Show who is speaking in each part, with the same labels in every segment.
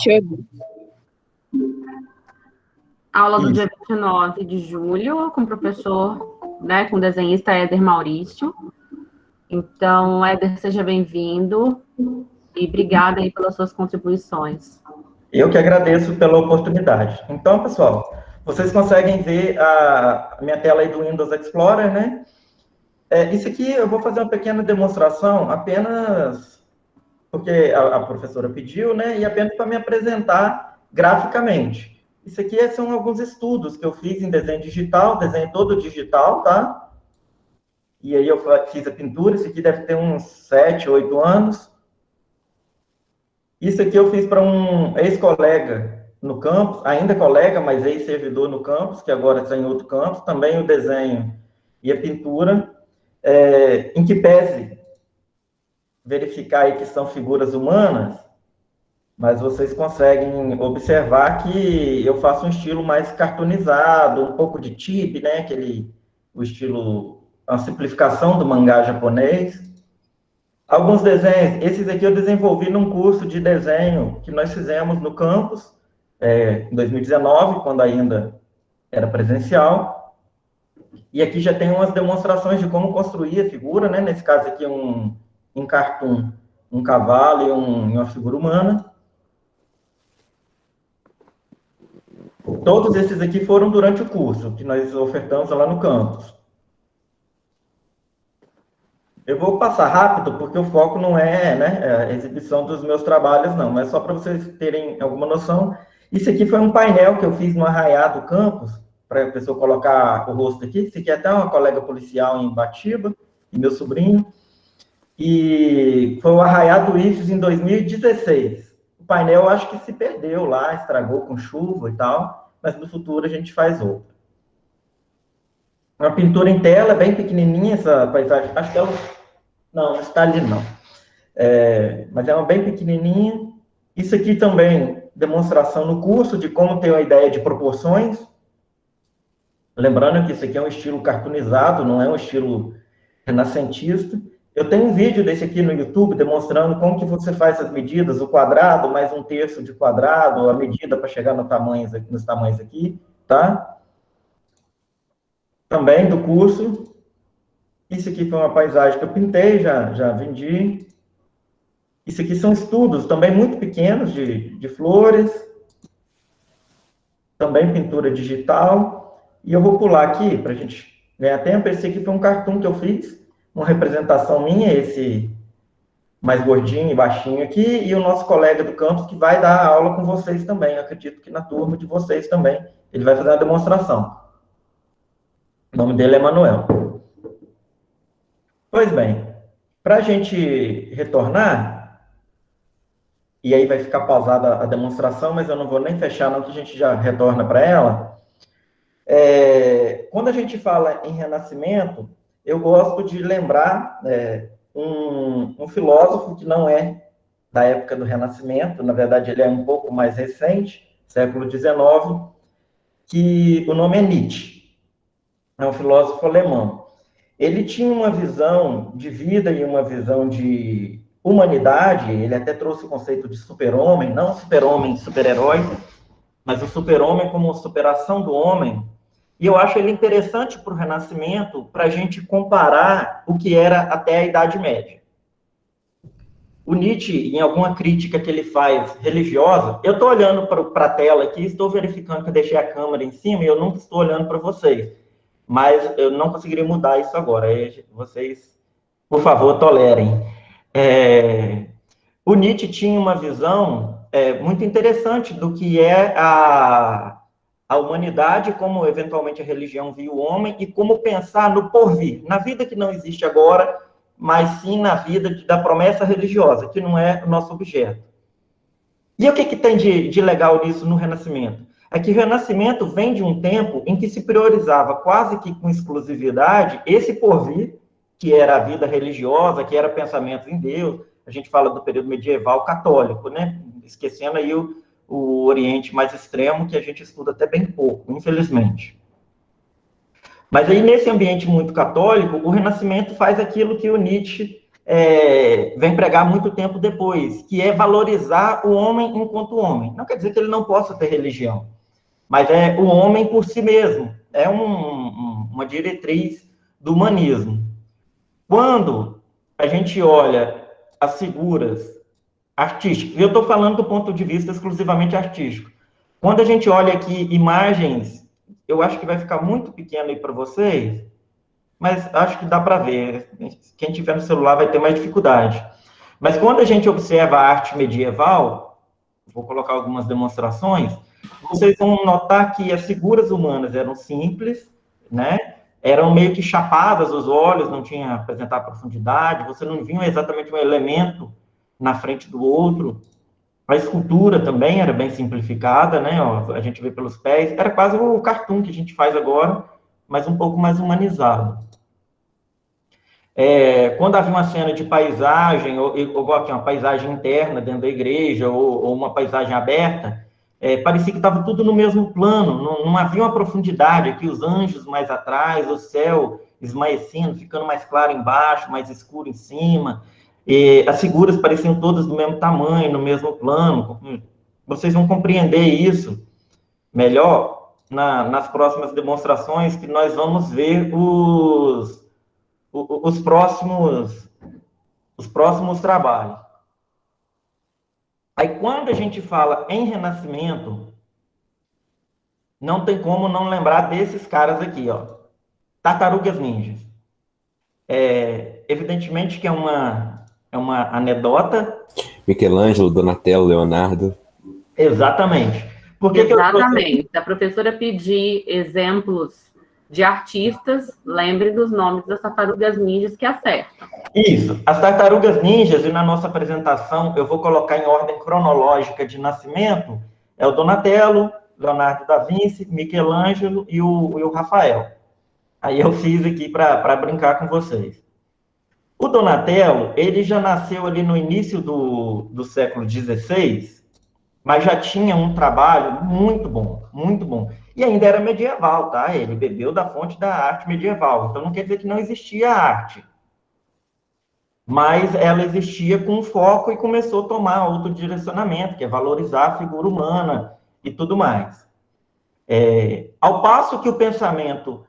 Speaker 1: Chegou.
Speaker 2: Aula do dia 29 de julho, com o professor, com o desenhista Éder Maurício. Então, Éder, seja bem-vindo e obrigada aí pelas suas contribuições.
Speaker 3: Eu que agradeço pela oportunidade. Então, pessoal, vocês conseguem ver a minha tela aí do Windows Explorer, né? Isso aqui eu vou fazer uma pequena demonstração apenas porque a professora pediu, né? E apenas para me apresentar graficamente. Isso aqui são alguns estudos que eu fiz em desenho digital, desenho todo digital, tá? E aí eu fiz a pintura, isso aqui deve ter uns 7, 8 anos. Isso aqui eu fiz para um ex-colega no campus, ainda colega, mas ex-servidor no campus, que agora está em outro campus, também o desenho e a pintura, em que pese verificar aí que são figuras humanas, mas vocês conseguem observar que eu faço um estilo mais cartoonizado, um pouco de chibi, né? O estilo, a simplificação do mangá japonês. Alguns desenhos, esses aqui eu desenvolvi num curso de desenho que nós fizemos no campus, em 2019, quando ainda era presencial. E aqui já tem umas demonstrações de como construir a figura, né? Nesse caso aqui, um cartoon, um cavalo e uma figura humana. Todos esses aqui foram durante o curso, que nós ofertamos lá no campus. Eu vou passar rápido, porque o foco não é, a exibição dos meus trabalhos, não, mas só para vocês terem alguma noção. Isso aqui foi um painel que eu fiz no arraiado do campus, para a pessoa colocar o rosto aqui. Isso aqui é até uma colega policial em Batiba, e meu sobrinho. E foi o arraiado do IFES em 2016. O painel, eu acho que se perdeu lá, estragou com chuva e tal, mas no futuro a gente faz outra. Uma pintura em tela, bem pequenininha, essa paisagem. Acho que ela... Não está ali não. Mas é uma bem pequenininha. Isso aqui também, demonstração no curso de como ter uma ideia de proporções. Lembrando que isso aqui é um estilo cartoonizado, não é um estilo renascentista. Eu tenho um vídeo desse aqui no YouTube demonstrando como que você faz as medidas, o quadrado mais 1/3 de quadrado, a medida para chegar nos tamanhos aqui, tá? Também do curso. Isso aqui foi uma paisagem que eu pintei, já vendi. Isso aqui são estudos também muito pequenos de flores. Também pintura digital. E eu vou pular aqui para a gente ganhar tempo. Esse aqui foi um cartoon que eu fiz, uma representação minha, esse mais gordinho e baixinho aqui, e o nosso colega do campus que vai dar aula com vocês também. Eu acredito que na turma de vocês também. Ele vai fazer uma demonstração. O nome dele é Manuel. Pois bem, para a gente retornar, e aí vai ficar pausada a demonstração, mas eu não vou nem fechar, não, que a gente já retorna para ela. Quando a gente fala em renascimento, eu gosto de lembrar um filósofo que não é da época do Renascimento, na verdade ele é um pouco mais recente, século XIX, que o nome é Nietzsche. É um filósofo alemão. Ele tinha uma visão de vida e uma visão de humanidade, ele até trouxe o conceito de super-homem, não super-homem, super-herói, mas o super-homem como superação do homem. E eu acho ele interessante para o Renascimento, para a gente comparar o que era até a Idade Média. O Nietzsche, em alguma crítica que ele faz religiosa, eu estou olhando para a tela aqui, estou verificando que eu deixei a câmera em cima e eu não estou olhando para vocês. Mas eu não conseguiria mudar isso agora. Vocês, por favor, tolerem. O Nietzsche tinha uma visão muito interessante do que é a humanidade, como eventualmente a religião viu o homem, e como pensar no porvir, na vida que não existe agora, mas sim na vida da promessa religiosa, que não é o nosso objeto. E o que tem de legal nisso no Renascimento? É que o Renascimento vem de um tempo em que se priorizava quase que com exclusividade esse porvir, que era a vida religiosa, que era pensamento em Deus. A gente fala do período medieval católico, né? Esquecendo aí o Oriente mais extremo, que a gente estuda até bem pouco, infelizmente. Mas aí, nesse ambiente muito católico, o Renascimento faz aquilo que o Nietzsche vem pregar muito tempo depois, que é valorizar o homem enquanto homem. Não quer dizer que ele não possa ter religião, mas é o homem por si mesmo. É uma diretriz do humanismo. Quando a gente olha as figuras artísticas, e eu estou falando do ponto de vista exclusivamente artístico, quando a gente olha aqui imagens, eu acho que vai ficar muito pequeno aí para vocês, mas acho que dá para ver. Quem tiver no celular vai ter mais dificuldade. Mas quando a gente observa a arte medieval, vou colocar algumas demonstrações, vocês vão notar que as figuras humanas eram simples, né? Eram meio que chapadas os olhos, não tinha apresentar profundidade, você não via exatamente um elemento na frente do outro. A escultura também era bem simplificada, né? Ó, a gente vê pelos pés, era quase o cartoon que a gente faz agora, mas um pouco mais humanizado. Quando havia uma cena de paisagem, ou aqui, uma paisagem interna dentro da igreja, ou uma paisagem aberta, parecia que estava tudo no mesmo plano, não havia uma profundidade, aqui os anjos mais atrás, o céu esmaecendo, ficando mais claro embaixo, mais escuro em cima, as figuras pareciam todas do mesmo tamanho, no mesmo plano. Vocês vão compreender isso melhor nas próximas demonstrações, que nós vamos ver os próximos trabalhos. Aí, quando a gente fala em Renascimento, não tem como não lembrar desses caras aqui, ó. Tartarugas Ninjas. Evidentemente que é uma anedota.
Speaker 1: Michelangelo, Donatello, Leonardo.
Speaker 3: Exatamente.
Speaker 2: Exatamente. Se a professora pedir exemplos de artistas, lembre dos nomes das tartarugas ninjas que acertam.
Speaker 3: Isso. As tartarugas ninjas, e na nossa apresentação eu vou colocar em ordem cronológica de nascimento, é o Donatello, Leonardo da Vinci, Michelangelo e o Rafael. Aí eu fiz aqui para brincar com vocês. O Donatello, ele já nasceu ali no início do século XVI, mas já tinha um trabalho muito bom, muito bom. E ainda era medieval, tá? Ele bebeu da fonte da arte medieval. Então não quer dizer que não existia arte. Mas ela existia com foco e começou a tomar outro direcionamento, que é valorizar a figura humana e tudo mais. Ao passo que o pensamento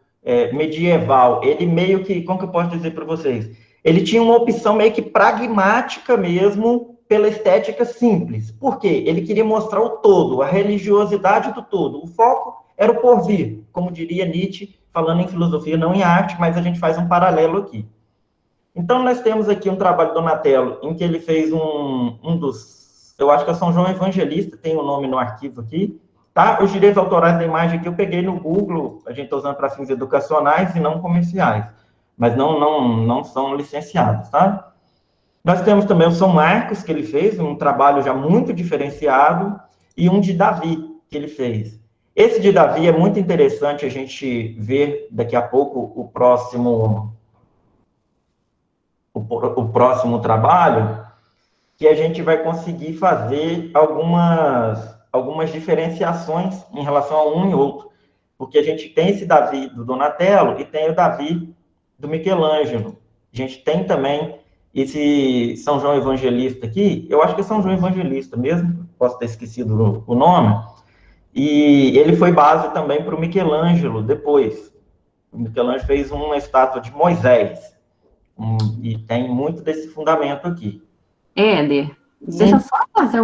Speaker 3: medieval, ele meio que, como que eu posso dizer para vocês? Ele tinha uma opção meio que pragmática mesmo, pela estética simples. Por quê? Ele queria mostrar o todo, a religiosidade do todo. O foco era o porvir, como diria Nietzsche, falando em filosofia, não em arte, mas a gente faz um paralelo aqui. Então, nós temos aqui um trabalho do Donatello, em que ele fez um dos... Eu acho que é São João Evangelista, tem o nome no arquivo aqui, tá? Os direitos autorais da imagem aqui eu peguei no Google, a gente está usando para fins educacionais e não comerciais, mas não são licenciados, tá? Nós temos também o São Marcos, que ele fez, um trabalho já muito diferenciado, e um de Davi, que ele fez. Esse de Davi é muito interessante a gente ver daqui a pouco o próximo trabalho, que a gente vai conseguir fazer algumas diferenciações em relação a um e outro, porque a gente tem esse Davi do Donatello e tem o Davi do Michelangelo. A gente tem também esse São João Evangelista aqui, eu acho que é São João Evangelista mesmo, posso ter esquecido o nome, e ele foi base também para o Michelangelo depois. O Michelangelo fez uma estátua de Moisés, e tem muito desse fundamento aqui.
Speaker 2: Éder, deixa eu só fazer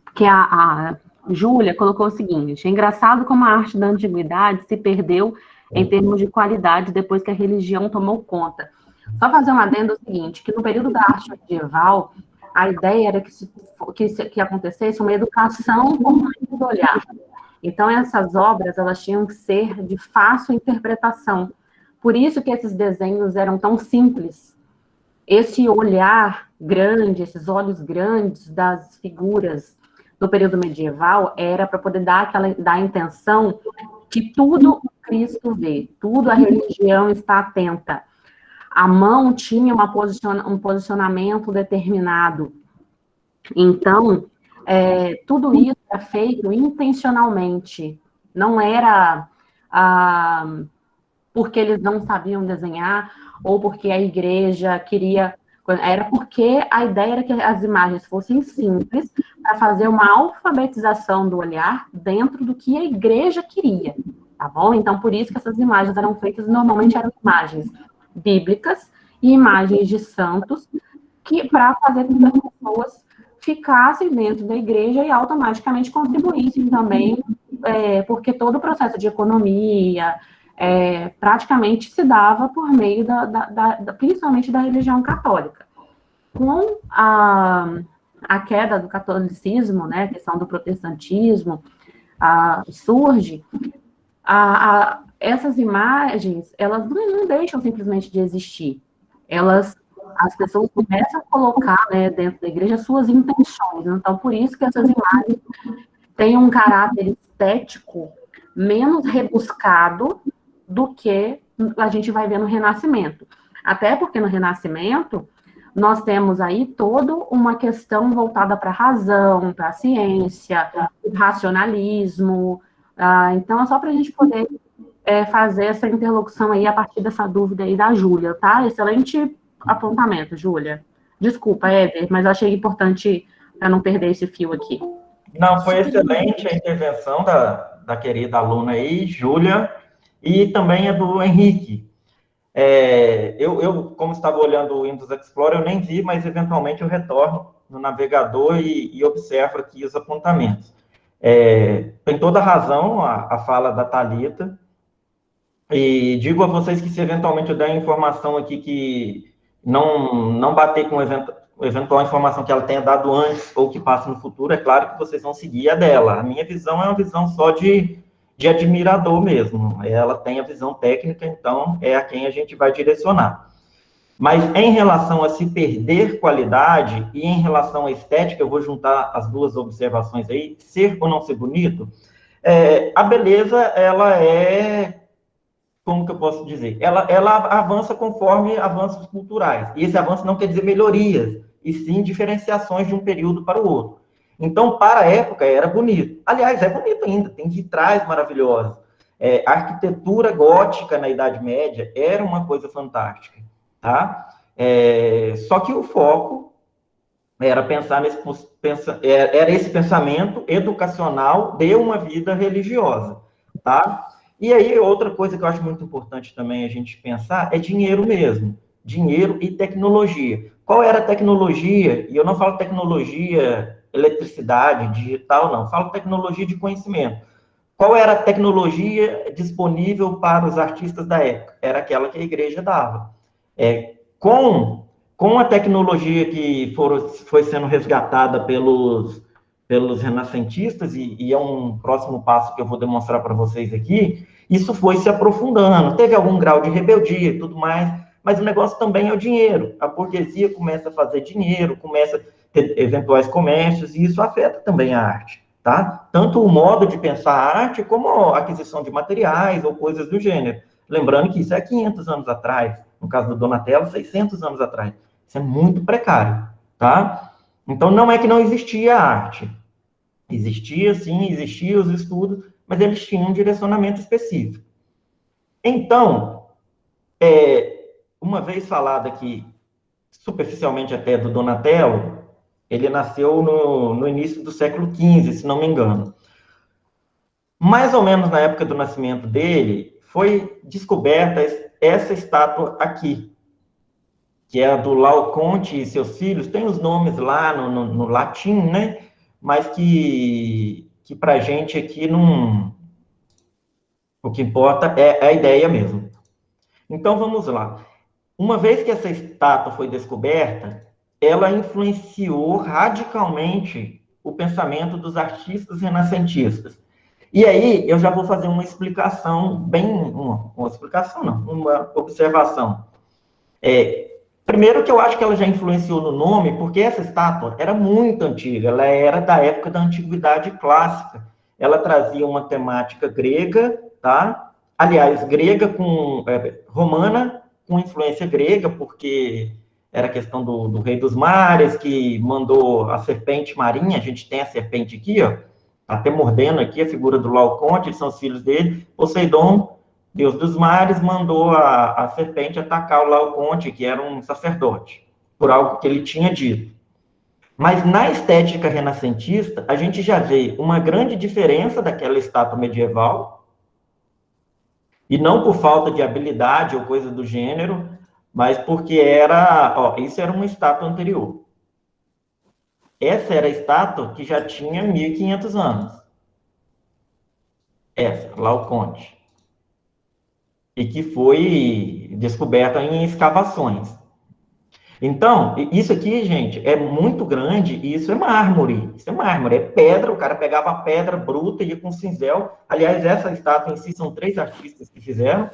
Speaker 2: porque a Júlia colocou o seguinte: é engraçado como a arte da antiguidade se perdeu em termos de qualidade depois que a religião tomou conta. Só fazer um adendo o seguinte, que no período da arte medieval, a ideia era que acontecesse uma educação por meio do olhar. Então, essas obras, elas tinham que ser de fácil interpretação. Por isso que esses desenhos eram tão simples. Esse olhar grande, esses olhos grandes das figuras do período medieval era para poder dar a intenção que tudo Cristo vê, tudo a religião está atenta. A mão tinha um posicionamento determinado. Então, tudo isso era feito intencionalmente. Não era porque eles não sabiam desenhar ou porque a igreja queria... Era porque a ideia era que as imagens fossem simples, para fazer uma alfabetização do olhar dentro do que a igreja queria, tá bom? Então, por isso que essas imagens eram feitas, normalmente eram imagens bíblicas e imagens de santos, que para fazer com que as pessoas ficassem dentro da igreja e automaticamente contribuíssem também, porque todo o processo de economia praticamente se dava por meio principalmente da religião católica. Com a queda do catolicismo, né, a questão do protestantismo, surge, essas imagens, elas não deixam simplesmente de existir. As pessoas começam a colocar, né, dentro da igreja suas intenções. Então, por isso que essas imagens têm um caráter estético menos rebuscado do que a gente vai ver no Renascimento. Até porque no Renascimento, nós temos aí toda uma questão voltada para a razão, para a ciência, o racionalismo. Então, é só para a gente poder fazer essa interlocução aí a partir dessa dúvida aí da Júlia, tá? Excelente apontamento, Júlia. Desculpa, Éder, mas eu achei importante para não perder esse fio aqui.
Speaker 3: Não, foi excelente a intervenção da querida aluna aí, Júlia, e também a do Henrique. Eu, como estava olhando o Windows Explorer, eu nem vi, mas eventualmente eu retorno no navegador e observo aqui os apontamentos. Tem toda razão a fala da Thalita, e digo a vocês que se eventualmente eu der informação aqui que não bater com eventual informação que ela tenha dado antes ou que passe no futuro, é claro que vocês vão seguir a dela. A minha visão é uma visão só de admirador mesmo. Ela tem a visão técnica, então é a quem a gente vai direcionar. Mas em relação a se perder qualidade e em relação à estética, eu vou juntar as duas observações aí, ser ou não ser bonito, a beleza, ela como que eu posso dizer? Ela avança conforme avanços culturais. E esse avanço não quer dizer melhorias, e sim diferenciações de um período para o outro. Então, para a época, era bonito. Aliás, é bonito ainda, tem vitrais maravilhosos. A arquitetura gótica na Idade Média era uma coisa fantástica, tá? Só que o foco era pensar era esse pensamento educacional de uma vida religiosa, tá? E aí, outra coisa que eu acho muito importante também a gente pensar é dinheiro mesmo. Dinheiro e tecnologia. Qual era a tecnologia? E eu não falo tecnologia, eletricidade, digital, não. Falo tecnologia de conhecimento. Qual era a tecnologia disponível para os artistas da época? Era aquela que a igreja dava. Com a tecnologia que foi sendo resgatada pelos renascentistas, e é um próximo passo que eu vou demonstrar para vocês aqui, isso foi se aprofundando. Teve algum grau de rebeldia e tudo mais, mas o negócio também é o dinheiro. A burguesia começa a fazer dinheiro, começa a ter eventuais comércios, e isso afeta também a arte, tá? Tanto o modo de pensar a arte, como a aquisição de materiais ou coisas do gênero. Lembrando que isso é 500 anos atrás, no caso do Donatello, 600 anos atrás. Isso é muito precário, tá? Então, não é que não existia arte. Existia, sim, existiam os estudos, mas eles tinham um direcionamento específico. Então, uma vez falado aqui, superficialmente até, do Donatello, ele nasceu no início do século XV, se não me engano. Mais ou menos na época do nascimento dele, foi descoberta essa estátua aqui, que é a do Laocoonte e seus filhos. Tem os nomes lá no latim, né? Mas que para a gente aqui não... O que importa é a ideia mesmo. Então, vamos lá. Uma vez que essa estátua foi descoberta, ela influenciou radicalmente o pensamento dos artistas renascentistas. E aí, eu já vou fazer uma explicação, uma explicação não, uma observação. Primeiro que eu acho que ela já influenciou no nome, porque essa estátua era muito antiga, ela era da época da Antiguidade Clássica. Ela trazia uma temática grega, tá? Aliás, grega romana com influência grega, porque era a questão do rei dos mares, que mandou a serpente marinha. A gente tem a serpente aqui, ó, até mordendo aqui a figura do Laocoonte, são os filhos dele. Poseidon deus dos mares, mandou a serpente atacar o Laoconte, que era um sacerdote, por algo que ele tinha dito. Mas na estética renascentista, a gente já vê uma grande diferença daquela estátua medieval, e não por falta de habilidade ou coisa do gênero, mas porque isso era uma estátua anterior. Essa era a estátua que já tinha 1.500 anos. Essa, Laoconte. E que foi descoberta em escavações. Então, isso aqui, gente, é muito grande e isso é mármore. Isso é mármore, é pedra. O cara pegava a pedra bruta e ia com cinzel. Aliás, essa estátua em si são 3 artistas que fizeram.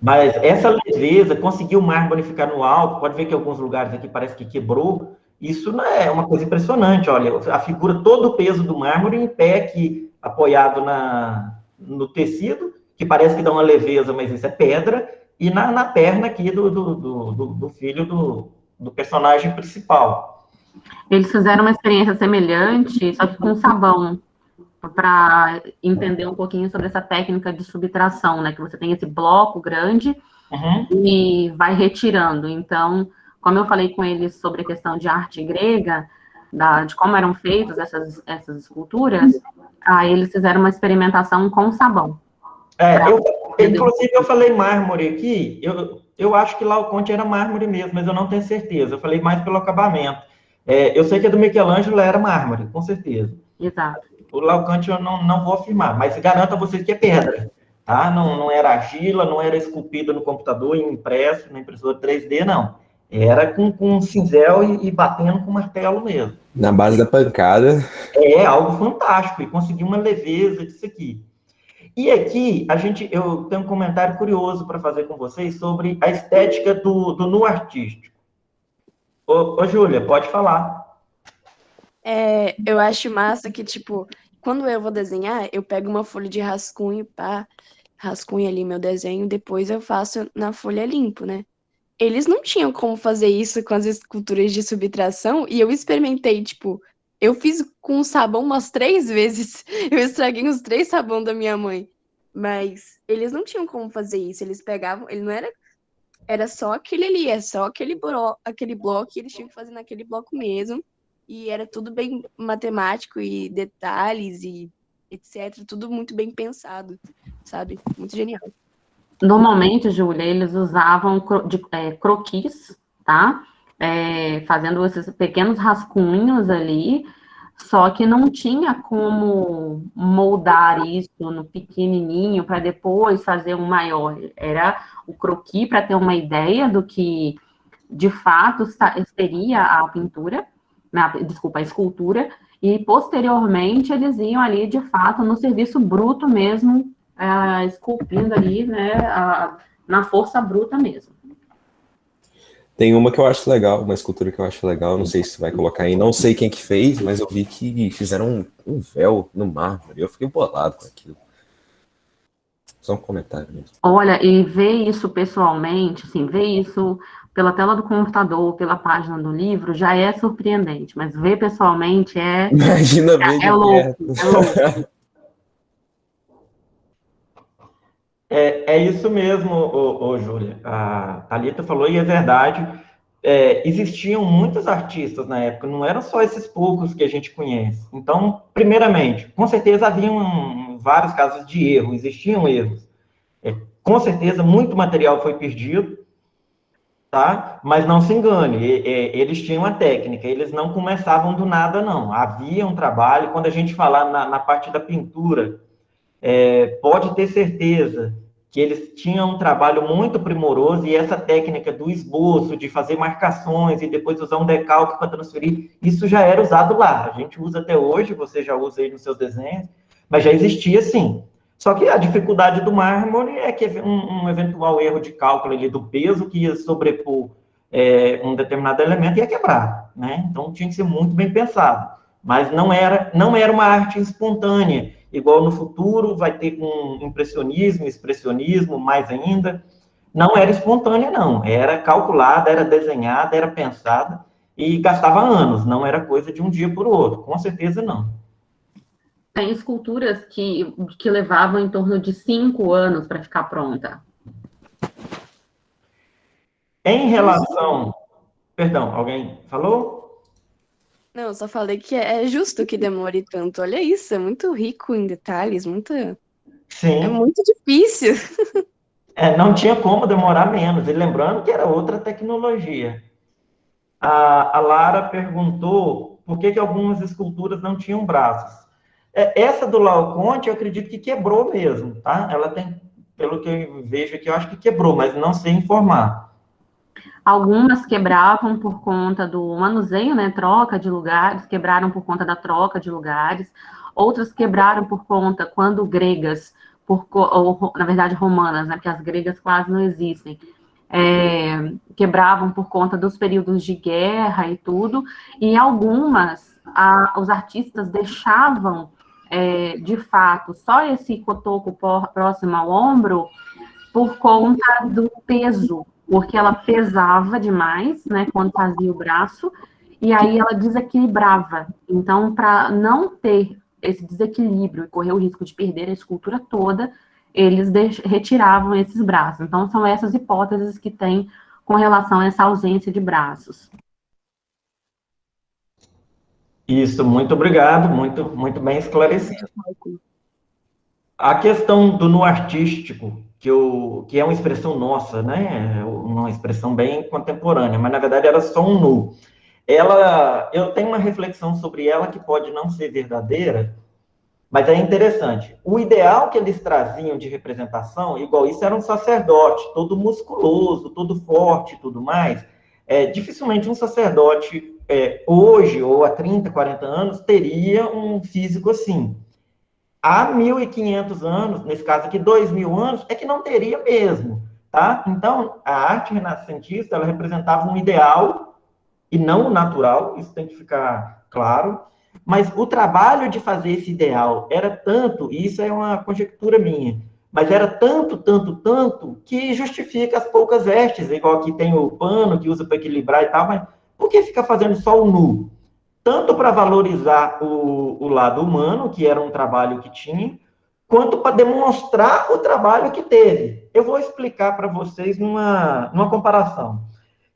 Speaker 3: Mas essa leveza, conseguiu o mármore ficar no alto. Pode ver que em alguns lugares aqui parece que quebrou. Isso não é uma coisa impressionante. Olha, a figura, todo o peso do mármore em pé aqui, apoiado no tecido, que parece que dá uma leveza, mas isso é pedra. E na perna aqui do filho do personagem principal.
Speaker 2: Eles fizeram uma experiência semelhante, só que com sabão, para entender um pouquinho sobre essa técnica de subtração, né? Que você tem esse bloco grande e vai retirando. Então, como eu falei com eles sobre a questão de arte grega, de como eram feitas essas esculturas, aí eles fizeram uma experimentação com sabão.
Speaker 3: Inclusive, eu falei mármore aqui, eu acho que Laoconte era mármore mesmo, mas eu não tenho certeza. Eu falei mais pelo acabamento. Eu sei que a do Michelangelo era mármore, com certeza.
Speaker 2: Exato.
Speaker 3: O Laoconte eu não vou afirmar, mas garanto a vocês que é pedra. Tá? Não era argila, não era esculpida no computador, impresso, na impressora 3D, não. Era com cinzel e batendo com martelo mesmo.
Speaker 1: Na base da pancada.
Speaker 3: É algo fantástico, e conseguiu uma leveza disso aqui. E aqui, eu tenho um comentário curioso para fazer com vocês sobre a estética do nu artístico. Ô Júlia, pode falar.
Speaker 4: Eu acho massa que, tipo, quando eu vou desenhar, eu pego uma folha de rascunho, rascunho ali meu desenho, depois eu faço na folha limpo, né? Eles não tinham como fazer isso com as esculturas de subtração, e eu experimentei, tipo, eu fiz com sabão umas 3 vezes. Eu estraguei os 3 sabões da minha mãe. Mas eles não tinham como fazer isso. Eles pegavam, ele não era só aquele ali, é só aquele bloco, e eles tinham que fazer naquele bloco mesmo. E era tudo bem matemático e detalhes e etc. Tudo muito bem pensado, sabe? Muito genial.
Speaker 2: Normalmente, Júlia, eles usavam croquis, tá? Fazendo esses pequenos rascunhos ali, só que não tinha como moldar isso no pequenininho para depois fazer um maior. Era o croquis para ter uma ideia do que, de fato, seria a pintura, a escultura, e posteriormente eles iam ali, de fato, no serviço bruto mesmo, esculpindo ali, né, na força bruta mesmo.
Speaker 1: Tem uma que eu acho legal, uma escultura que eu acho legal, não sei se vai colocar aí, não sei quem que fez, mas eu vi que fizeram um véu no mármore, eu fiquei bolado com aquilo. Só um comentário mesmo.
Speaker 2: Olha, e ver isso pessoalmente, assim, ver isso pela tela do computador, pela página do livro, já é surpreendente, mas ver pessoalmente
Speaker 1: Imagina ver
Speaker 2: é louco, é louco.
Speaker 3: É isso mesmo, Júlia. A Thalita falou, e é verdade. Existiam muitos artistas na época, não eram só esses poucos que a gente conhece. Então, primeiramente, com certeza haviam vários casos de erro, existiam erros. Com certeza, muito material foi perdido, tá? Mas não se engane, eles tinham a técnica, eles não começavam do nada, não. Havia um trabalho, quando a gente falar na parte da pintura, pode ter certeza que eles tinham um trabalho muito primoroso, e essa técnica do esboço, de fazer marcações e depois usar um decalque para transferir, isso já era usado lá. A gente usa até hoje, você já usa aí nos seus desenhos, mas já existia sim. Só que a dificuldade do mármore é que um eventual erro de cálculo ali do peso que ia sobrepor um determinado elemento ia quebrar, né? Então tinha que ser muito bem pensado. Mas não era uma arte espontânea, igual no futuro vai ter com impressionismo, expressionismo, mais ainda. Não era espontânea, não. Era calculada, era desenhada, era pensada e gastava anos. Não era coisa de um dia para o outro. Com certeza, não.
Speaker 2: Tem esculturas que levavam em torno de 5 anos para ficar pronta.
Speaker 3: Em relação... Perdão, alguém falou?
Speaker 4: Não, eu só falei que é justo que demore tanto. Olha isso, é muito rico em detalhes, é
Speaker 3: Sim.
Speaker 4: muito difícil.
Speaker 3: Não tinha como demorar menos. E lembrando que era outra tecnologia. A Lara perguntou por que algumas esculturas não tinham braços. Essa do Laocoonte, eu acredito que quebrou mesmo, tá? Ela tem, pelo que eu vejo aqui, eu acho que quebrou, mas não sei informar.
Speaker 2: Algumas quebravam por conta do manuseio, né, troca de lugares, quebraram por conta da troca de lugares. Outras quebraram por conta, quando gregas, ou, na verdade, romanas, né, porque as gregas quase não existem, quebravam por conta dos períodos de guerra e tudo, e algumas, os artistas deixavam, de fato, só esse cotoco próximo ao ombro, por conta do peso, porque ela pesava demais, né, quando fazia o braço, e aí ela desequilibrava. Então, para não ter esse desequilíbrio e correr o risco de perder a escultura toda, eles retiravam esses braços. Então, são essas hipóteses que tem com relação a essa ausência de braços.
Speaker 3: Isso, muito obrigado, muito bem esclarecido. A questão do nu artístico, que é uma expressão nossa, né? Uma expressão bem contemporânea, mas na verdade era só um nu. Eu tenho uma reflexão sobre ela que pode não ser verdadeira, mas é interessante. O ideal que eles traziam de representação, igual isso, era um sacerdote, todo musculoso, todo forte e tudo mais. Dificilmente um sacerdote, hoje, ou há 30, 40 anos, teria um físico assim. Há 1.500 anos, nesse caso aqui, 2.000 anos, é que não teria mesmo, tá? Então, a arte renascentista, ela representava um ideal e não o natural, isso tem que ficar claro, mas o trabalho de fazer esse ideal era tanto, e isso é uma conjectura minha, mas era tanto, que justifica as poucas vestes, igual aqui tem o pano que usa para equilibrar e tal, mas por que fica fazendo só o nu? Tanto para valorizar o lado humano, que era um trabalho que tinha, quanto para demonstrar o trabalho que teve. Eu vou explicar para vocês numa comparação.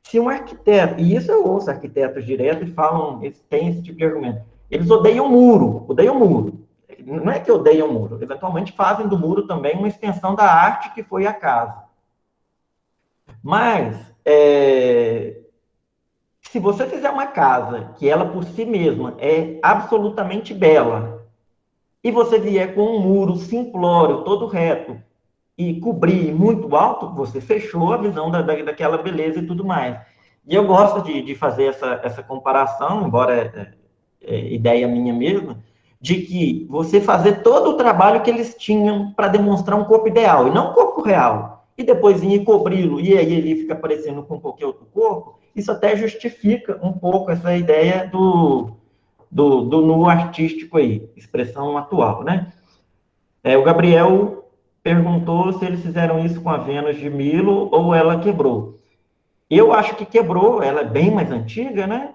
Speaker 3: Se um arquiteto, e isso eu ouço arquitetos direto e falam, eles têm esse tipo de argumento, eles odeiam muro. Não é que odeiam muro, eventualmente fazem do muro também uma extensão da arte que foi a casa. Mas, se você fizer uma casa que ela por si mesma é absolutamente bela, e você vier com um muro simplório, todo reto, e cobrir muito alto, você fechou a visão daquela beleza e tudo mais. E eu gosto de fazer essa comparação, embora ideia minha mesma, de que você fazer todo o trabalho que eles tinham para demonstrar um corpo ideal, e não um corpo real, e depois vir e cobri-lo, e aí ele fica parecendo com qualquer outro corpo, isso até justifica um pouco essa ideia do nu artístico aí, expressão atual, né? O Gabriel perguntou se eles fizeram isso com a Vênus de Milo ou ela quebrou. Eu acho que quebrou, ela é bem mais antiga, né?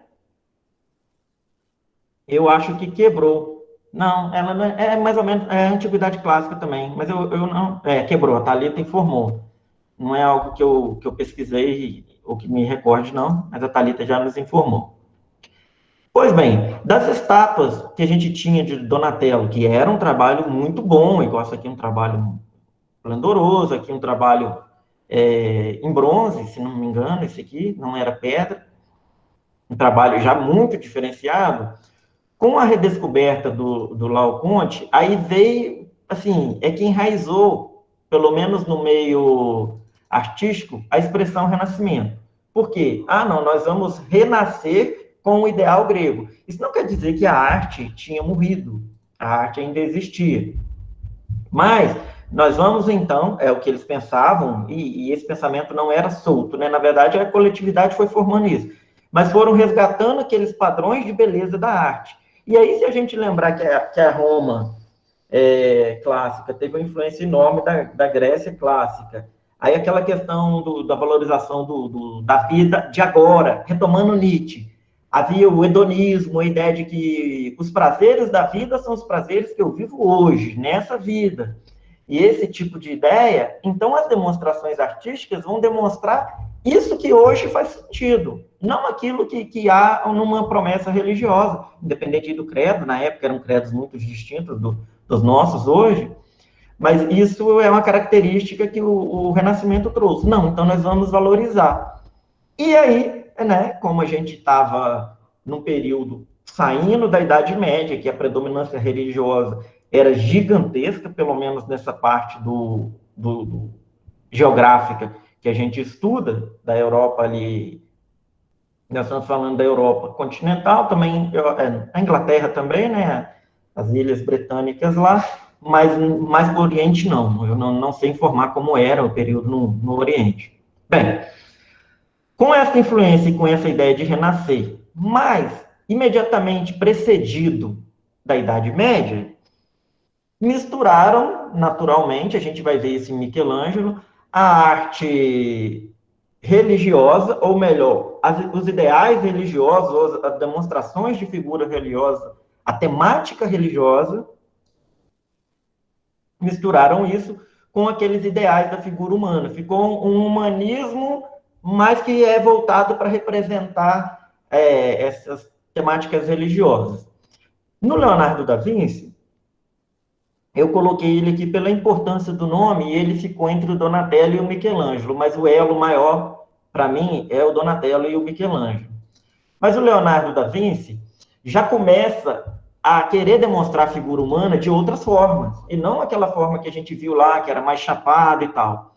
Speaker 3: Eu acho que quebrou. Não, ela não é mais ou menos, é antiguidade clássica também, mas eu não, quebrou, a Thalita informou. Não é algo que eu pesquisei ou que me recorde, não, mas a Thalita já nos informou. Pois bem, das estátuas que a gente tinha de Donatello, que era um trabalho muito bom, igual isso aqui é um trabalho esplendoroso, aqui um trabalho em bronze, se não me engano, esse aqui, não era pedra, um trabalho já muito diferenciado. Com a redescoberta do Laocoonte, aí veio, assim, que enraizou, pelo menos no meio artístico, a expressão renascimento. Por quê? Não, nós vamos renascer com o ideal grego. Isso não quer dizer que a arte tinha morrido, a arte ainda existia. Mas nós vamos, então, é o que eles pensavam, e esse pensamento não era solto, né? Na verdade, a coletividade foi formando isso. Mas foram resgatando aqueles padrões de beleza da arte. E aí, se a gente lembrar que a Roma clássica teve uma influência enorme da Grécia clássica, aí aquela questão da valorização da vida de agora, retomando Nietzsche, havia o hedonismo, a ideia de que os prazeres da vida são os prazeres que eu vivo hoje, nessa vida. E esse tipo de ideia, então as demonstrações artísticas vão demonstrar isso que hoje faz sentido, não aquilo que há numa promessa religiosa, independente do credo, na época eram credos muito distintos dos nossos hoje, mas isso é uma característica que o Renascimento trouxe. Não, então nós vamos valorizar. E aí, né, como a gente estava num período saindo da Idade Média, que a predominância religiosa era gigantesca, pelo menos nessa parte geográfica que a gente estuda, da Europa ali, nós estamos falando da Europa continental, também a Inglaterra também, né, as ilhas britânicas lá, mas mais para o Oriente não, eu não sei informar como era o período no Oriente. Bem, com essa influência e com essa ideia de renascer, mas imediatamente precedido da Idade Média, misturaram, naturalmente, a gente vai ver isso em Michelangelo, a arte religiosa, ou melhor, os ideais religiosos, as demonstrações de figura religiosa, a temática religiosa, misturaram isso com aqueles ideais da figura humana. Ficou um humanismo, mas que é voltado para representar essas temáticas religiosas. No Leonardo da Vinci, eu coloquei ele aqui pela importância do nome, e ele ficou entre o Donatello e o Michelangelo, mas o elo maior, para mim, é o Donatello e o Michelangelo. Mas o Leonardo da Vinci já começa a querer demonstrar a figura humana de outras formas, e não aquela forma que a gente viu lá, que era mais chapada e tal.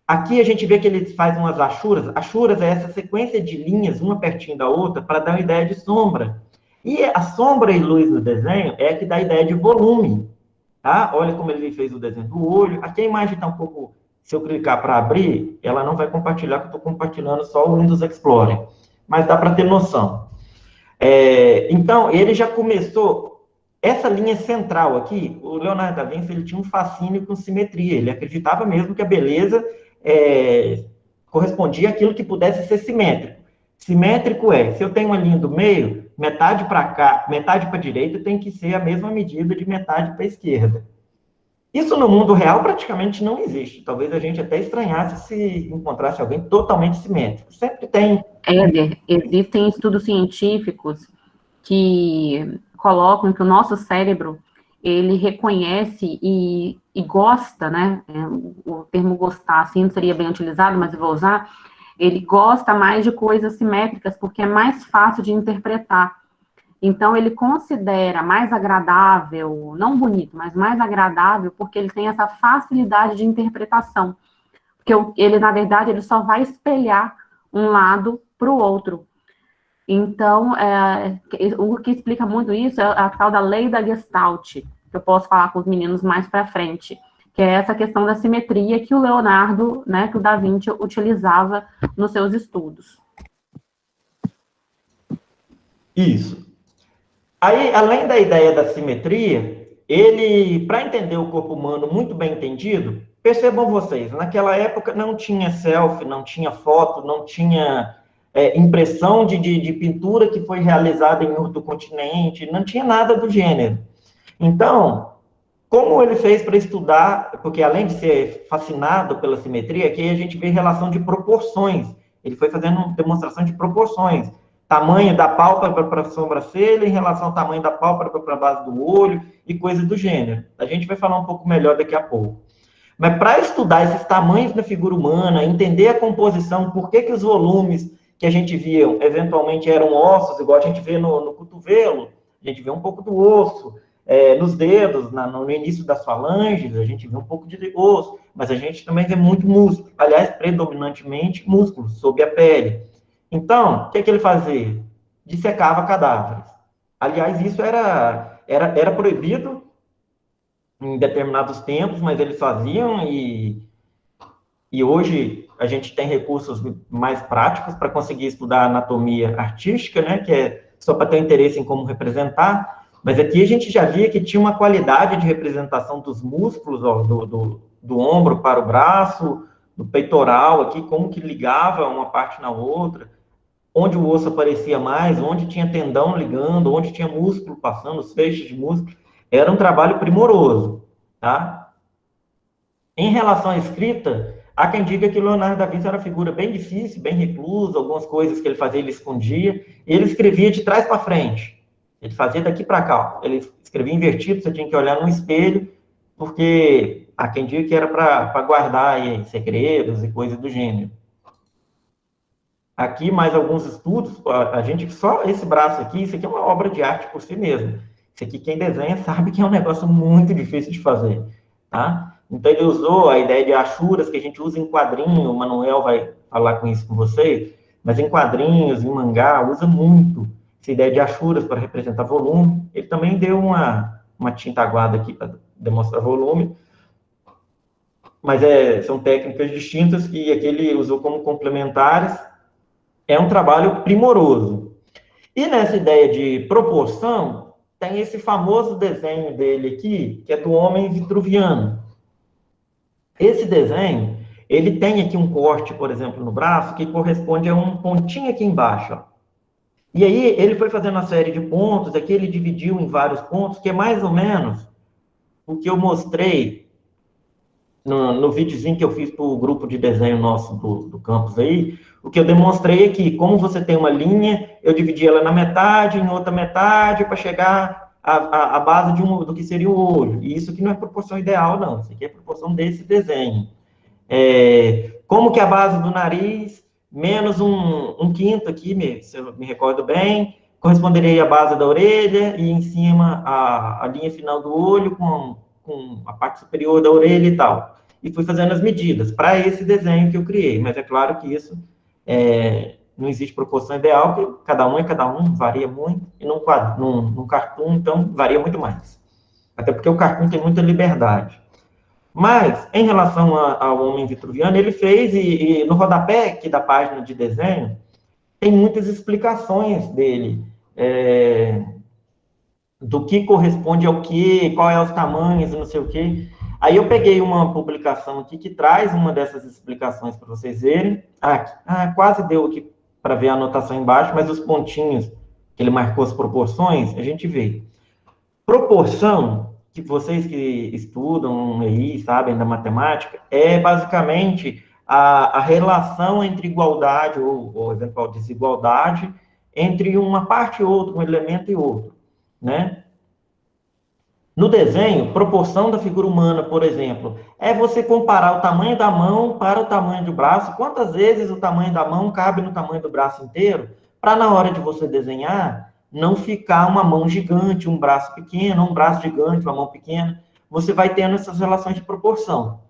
Speaker 3: Aqui a gente vê que ele faz umas achuras. Achuras é essa sequência de linhas, uma pertinho da outra, para dar uma ideia de sombra. E a sombra e luz no desenho é que dá a ideia de volume. Tá? Olha como ele fez o desenho do olho. Aqui a imagem está um pouco... Se eu clicar para abrir, ela não vai compartilhar, porque eu estou compartilhando só o Windows Explorer. Mas dá para ter noção. Então, ele já começou... Essa linha central aqui, o Leonardo da Vinci, ele tinha um fascínio com simetria. Ele acreditava mesmo que a beleza correspondia àquilo que pudesse ser simétrico. Simétrico se eu tenho uma linha do meio, metade para cá, metade para a direita, tem que ser a mesma medida de metade para a esquerda. Isso no mundo real praticamente não existe. Talvez a gente até estranhasse se encontrasse alguém totalmente simétrico. Sempre tem.
Speaker 2: Éder, existem estudos científicos que colocam que o nosso cérebro, ele reconhece e gosta, né? O termo gostar, assim, não seria bem utilizado, mas eu vou usar. Ele gosta mais de coisas simétricas, porque é mais fácil de interpretar. Então, ele considera mais agradável, não bonito, mas mais agradável, porque ele tem essa facilidade de interpretação. Porque ele, na verdade, ele só vai espelhar um lado para o outro. Então, o que explica muito isso é a tal da lei da Gestalt, que eu posso falar com os meninos mais para frente, que é essa questão da simetria que o Leonardo, né, que o Da Vinci utilizava nos seus estudos.
Speaker 3: Isso. Aí, além da ideia da simetria, ele, para entender o corpo humano muito bem entendido, percebam vocês, naquela época não tinha selfie, não tinha foto, não tinha impressão de pintura que foi realizada em outro continente, não tinha nada do gênero. Então, como ele fez para estudar, porque além de ser fascinado pela simetria, aqui a gente vê relação de proporções. Ele foi fazendo uma demonstração de proporções. Tamanho da pálpebra para a sobrancelha em relação ao tamanho da pálpebra para a base do olho e coisas do gênero. A gente vai falar um pouco melhor daqui a pouco. Mas para estudar esses tamanhos da figura humana, entender a composição, por que os volumes que a gente via eventualmente eram ossos, igual a gente vê no cotovelo, a gente vê um pouco do osso, nos dedos, no início das falanges, a gente vê um pouco de osso, mas a gente também vê muito músculo, aliás, predominantemente músculos sob a pele. Então, o que ele fazia? Dissecava cadáveres. Aliás, isso era proibido em determinados tempos, mas eles faziam e hoje a gente tem recursos mais práticos para conseguir estudar a anatomia artística, né, que é só para ter interesse em como representar, mas aqui a gente já via que tinha uma qualidade de representação dos músculos, ó, do ombro para o braço, do peitoral aqui, como que ligava uma parte na outra. onde o osso aparecia mais, onde tinha tendão ligando, onde tinha músculo passando, os feixes de músculo. Era um trabalho primoroso, tá? Em relação à escrita, há quem diga que Leonardo da Vinci era uma figura bem difícil, bem reclusa, algumas coisas que ele fazia ele escondia, e ele escrevia de trás para frente. Ele fazia daqui para cá. Ele escrevia invertido, você tinha que olhar no espelho, porque há quem diga que era para guardar aí, segredos e coisas do gênero. Aqui, mais alguns estudos, a gente, só esse braço aqui, isso aqui é uma obra de arte por si mesmo. Isso aqui, quem desenha sabe que é um negócio muito difícil de fazer, tá? Então, ele usou a ideia de achuras, que a gente usa em quadrinho, o Manuel vai falar com isso com vocês, mas em quadrinhos, em mangá, usa muito essa ideia de achuras para representar volume. Ele também deu uma tinta aguada aqui para demonstrar volume, mas são técnicas distintas que aqui ele usou como complementares. É um trabalho primoroso. E nessa ideia de proporção, tem esse famoso desenho dele aqui, que é do homem vitruviano. Esse desenho, ele tem aqui um corte, por exemplo, no braço, que corresponde a um pontinho aqui embaixo. Ó. E aí, ele foi fazendo uma série de pontos, aqui ele dividiu em vários pontos, que é mais ou menos o que eu mostrei no videozinho que eu fiz para o grupo de desenho nosso do campus aí, o que eu demonstrei aqui, como você tem uma linha, eu dividi ela na metade, em outra metade, para chegar à base do que seria o olho. E isso aqui não é proporção ideal, não. Isso aqui é a proporção desse desenho. Como que a base do nariz, menos um quinto aqui, se eu me recordo bem, corresponderia à base da orelha, e em cima a linha final do olho com a parte superior da orelha e tal. E fui fazendo as medidas para esse desenho que eu criei. Mas é claro que isso não existe proporção ideal, porque cada um é cada um, varia muito. E num cartoon, então, varia muito mais. Até porque o cartoon tem muita liberdade. Mas, em relação ao homem vitruviano, ele fez, e no rodapé aqui da página de desenho, tem muitas explicações dele. Do que corresponde ao que, qual é os tamanhos, não sei o quê. Aí eu peguei uma publicação aqui que traz uma dessas explicações para vocês verem. Quase deu aqui para ver a anotação embaixo, mas os pontinhos que ele marcou as proporções, a gente vê. Proporção, que vocês que estudam aí, sabem da matemática, é basicamente a relação entre igualdade ou eventual desigualdade entre uma parte e outra, um elemento e outro. Né? No desenho, proporção da figura humana, por exemplo, é você comparar o tamanho da mão para o tamanho do braço, quantas vezes o tamanho da mão cabe no tamanho do braço inteiro, para na hora de você desenhar, não ficar uma mão gigante, um braço pequeno, um braço gigante, uma mão pequena, você vai tendo essas relações de proporção.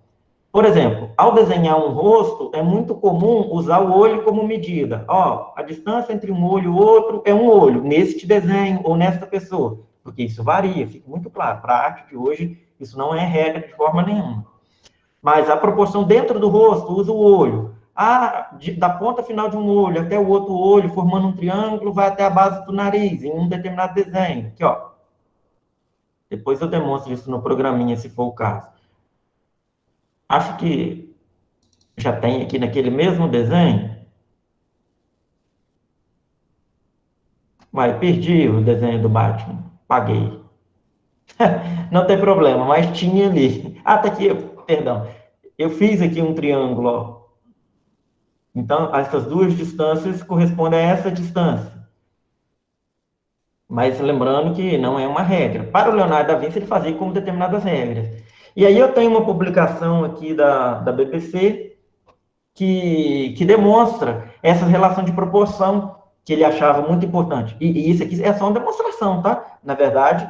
Speaker 3: Por exemplo, ao desenhar um rosto, é muito comum usar o olho como medida. A distância entre um olho e o outro é um olho, neste desenho ou nesta pessoa. Porque isso varia, fica muito claro. Para a arte de hoje, isso não é regra de forma nenhuma. Mas a proporção dentro do rosto, usa o olho. Da ponta final de um olho até o outro olho, formando um triângulo, vai até a base do nariz, em um determinado desenho. Aqui, ó. Depois eu demonstro isso no programinha, se for o caso. Acho que já tem aqui naquele mesmo desenho. Mas perdi o desenho do Batman. Paguei. Não tem problema, mas tinha ali. Tá aqui, perdão. Eu fiz aqui um triângulo, ó. Então, essas duas distâncias correspondem a essa distância. Mas lembrando que não é uma regra. Para o Leonardo da Vinci, ele fazia como determinadas regras. E aí eu tenho uma publicação aqui da BBC que demonstra essa relação de proporção que ele achava muito importante. E isso aqui é só uma demonstração, tá? Na verdade,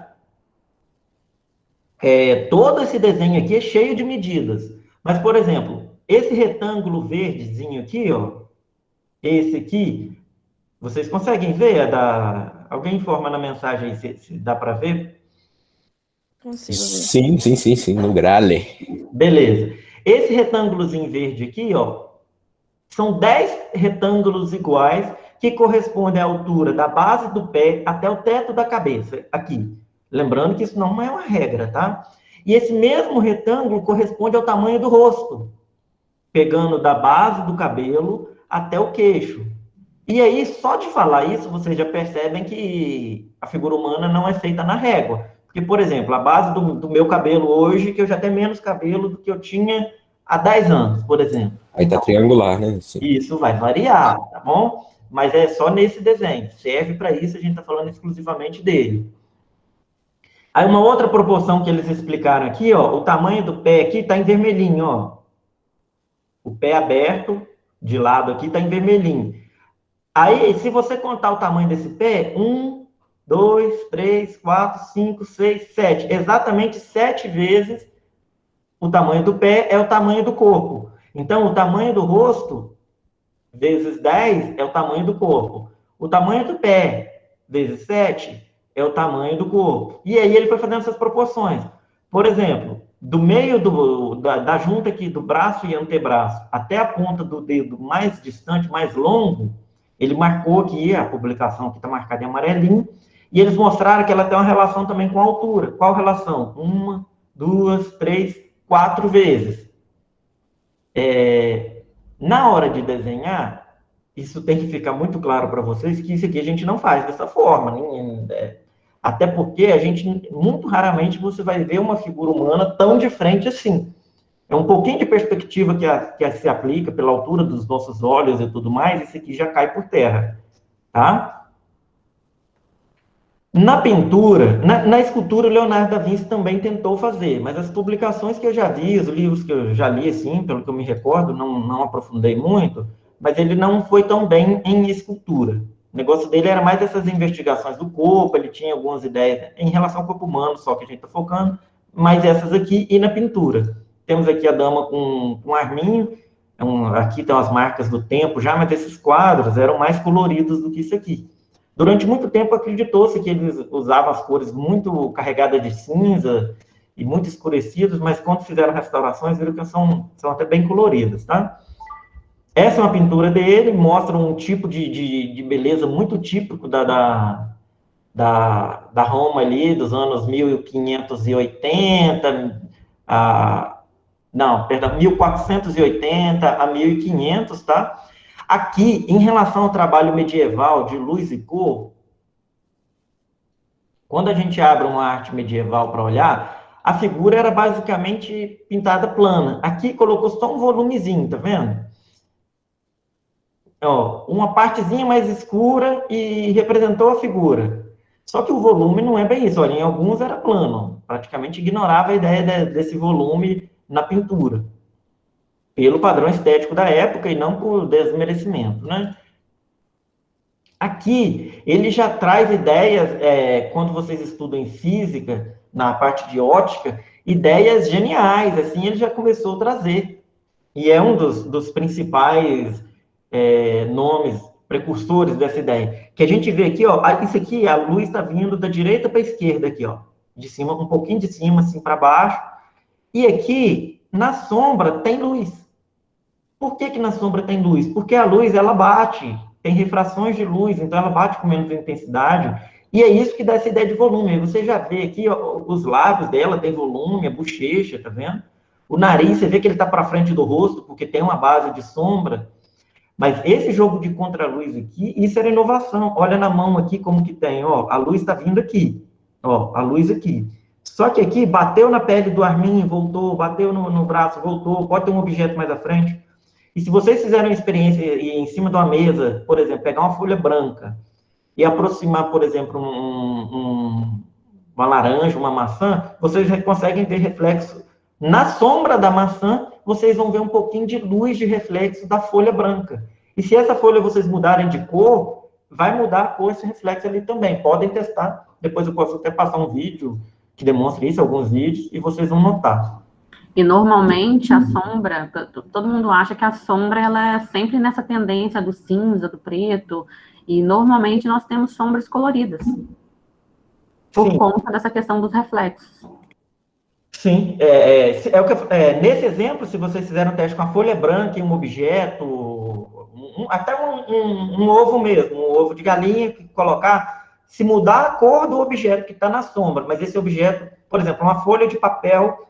Speaker 3: todo esse desenho aqui é cheio de medidas. Mas, por exemplo, esse retângulo verdezinho aqui, ó, esse aqui, vocês conseguem ver? Alguém informa na mensagem aí se dá para ver?
Speaker 4: Consigo ver.
Speaker 1: Sim, no grale.
Speaker 3: Beleza. Esse retângulozinho verde aqui, ó, são 10 retângulos iguais que correspondem à altura da base do pé até o teto da cabeça, aqui. Lembrando que isso não é uma regra, tá? E esse mesmo retângulo corresponde ao tamanho do rosto, pegando da base do cabelo até o queixo. E aí, só de falar isso, vocês já percebem que a figura humana não é feita na régua. Porque, por exemplo, a base do meu cabelo hoje, que eu já tenho menos cabelo do que eu tinha há 10 anos, por exemplo.
Speaker 1: Aí tá triangular, né? Sim.
Speaker 3: Isso vai variar, tá bom? Mas é só nesse desenho. Serve para isso, a gente está falando exclusivamente dele. Aí uma outra proporção que eles explicaram aqui, ó, o tamanho do pé aqui está em vermelhinho, ó. O pé aberto de lado aqui está em vermelhinho. Aí, se você contar o tamanho desse pé, 1, 2, 3, 4, 5, 6, 7. Exatamente 7 vezes o tamanho do pé é o tamanho do corpo. Então, o tamanho do rosto, vezes 10, é o tamanho do corpo. O tamanho do pé, vezes 7, é o tamanho do corpo. E aí ele foi fazendo essas proporções. Por exemplo, do meio da junta aqui do braço e antebraço até a ponta do dedo mais distante, mais longo, ele marcou aqui, a publicação que está marcada em amarelinho, e eles mostraram que ela tem uma relação também com a altura. Qual relação? 1, 2, 3, 4 vezes. Na hora de desenhar, isso tem que ficar muito claro para vocês, que isso aqui a gente não faz dessa forma. Até porque a gente, muito raramente, você vai ver uma figura humana tão de frente assim. É um pouquinho de perspectiva que se aplica pela altura dos nossos olhos e tudo mais, isso aqui já cai por terra, tá? Na pintura, na escultura, o Leonardo da Vinci também tentou fazer, mas as publicações que eu já vi, os livros que eu já li, assim, pelo que eu me recordo, não aprofundei muito, mas ele não foi tão bem em escultura. O negócio dele era mais essas investigações do corpo, ele tinha algumas ideias em relação ao corpo humano, só que a gente está focando, mas essas aqui e na pintura. Temos aqui a dama com arminho, aqui estão as marcas do tempo já, mas esses quadros eram mais coloridos do que isso aqui. Durante muito tempo acreditou-se que eles usavam as cores muito carregadas de cinza e muito escurecidas, mas quando fizeram restaurações, viram que são até bem coloridas, tá? Essa é uma pintura dele, mostra um tipo de beleza muito típico da Roma ali, dos anos 1580, não, perdão, 1480 a 1500, tá? Aqui, em relação ao trabalho medieval de luz e cor, quando a gente abre uma arte medieval para olhar, a figura era basicamente pintada plana. Aqui colocou só um volumezinho, tá vendo? Ó, uma partezinha mais escura e representou a figura. Só que o volume não é bem isso. Olha, em alguns era plano. Praticamente ignorava a ideia desse volume na pintura. Pelo padrão estético da época e não por desmerecimento, né? Aqui, ele já traz ideias, quando vocês estudam em física, na parte de ótica, ideias geniais, assim, ele já começou a trazer. E é um dos principais nomes, precursores dessa ideia. Que a gente vê aqui, ó, isso aqui, a luz está vindo da direita para a esquerda aqui, ó. De cima, um pouquinho de cima, assim, para baixo. E aqui, na sombra, tem luz. Por que na sombra tem luz? Porque a luz, ela bate, tem refrações de luz, então ela bate com menos intensidade, e é isso que dá essa ideia de volume. Você já vê aqui, ó, os lábios dela tem volume, a bochecha, tá vendo? O nariz, você vê que ele tá para frente do rosto, porque tem uma base de sombra, mas esse jogo de contraluz aqui, isso era inovação. Olha na mão aqui como que tem, ó, a luz está vindo aqui, ó, a luz aqui. Só que aqui, bateu na pele do arminho, voltou, bateu no braço, voltou, pode ter um objeto mais à frente. E se vocês fizerem uma experiência em cima de uma mesa, por exemplo, pegar uma folha branca e aproximar, por exemplo, uma laranja, uma maçã, vocês conseguem ver reflexo. Na sombra da maçã, vocês vão ver um pouquinho de luz de reflexo da folha branca. E se essa folha vocês mudarem de cor, vai mudar a cor, esse reflexo ali também. Podem testar. Depois eu posso até passar um vídeo que demonstre isso, alguns vídeos, e vocês vão notar.
Speaker 2: E normalmente a sombra, todo mundo acha que a sombra ela é sempre nessa tendência do cinza, do preto, e normalmente nós temos sombras coloridas, por conta dessa questão dos reflexos.
Speaker 3: Sim, nesse exemplo, se vocês fizeram um teste com a folha branca e um objeto, até um ovo mesmo, um ovo de galinha, que colocar, se mudar a cor do objeto que está na sombra, mas esse objeto, por exemplo, uma folha de papel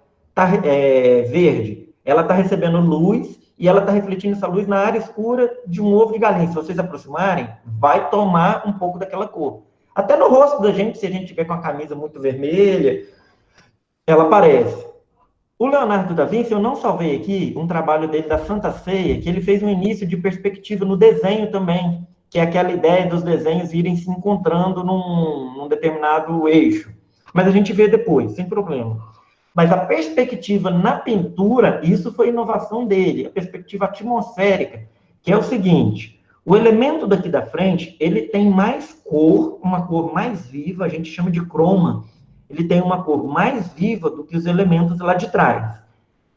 Speaker 3: verde, ela está recebendo luz e ela está refletindo essa luz na área escura de um ovo de galinha. Se vocês aproximarem, vai tomar um pouco daquela cor. Até no rosto da gente, se a gente tiver com a camisa muito vermelha, ela aparece. O Leonardo da Vinci, eu não salvei aqui um trabalho dele da Santa Ceia, que ele fez um início de perspectiva no desenho também, que é aquela ideia dos desenhos irem se encontrando num determinado eixo. Mas a gente vê depois, sem problema. Mas a perspectiva na pintura, isso foi inovação dele, a perspectiva atmosférica, que é o seguinte: o elemento daqui da frente, ele tem mais cor, uma cor mais viva, a gente chama de croma. Ele tem uma cor mais viva do que os elementos lá de trás.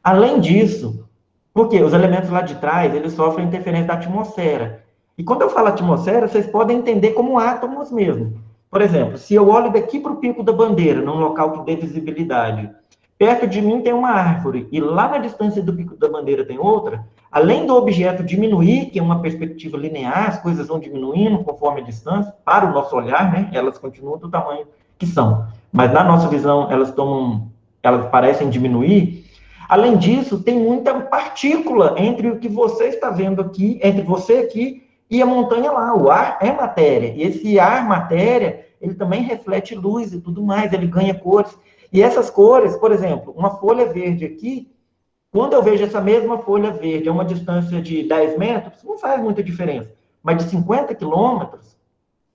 Speaker 3: Além disso, porque os elementos lá de trás, eles sofrem interferência da atmosfera. E quando eu falo atmosfera, vocês podem entender como átomos mesmo. Por exemplo, se eu olho daqui para o Pico da Bandeira, num local que dê visibilidade, perto de mim tem uma árvore, e lá na distância do Pico da Bandeira tem outra, além do objeto diminuir, que é uma perspectiva linear, as coisas vão diminuindo conforme a distância, para o nosso olhar, né? Elas continuam do tamanho que são. Mas na nossa visão, elas parecem diminuir. Além disso, tem muita partícula entre o que você está vendo aqui, entre você aqui e a montanha lá. O ar é matéria. E esse ar, matéria, ele também reflete luz e tudo mais, ele ganha cores. E essas cores, por exemplo, uma folha verde aqui, quando eu vejo essa mesma folha verde a uma distância de 10 metros, não faz muita diferença. Mas de 50 quilômetros,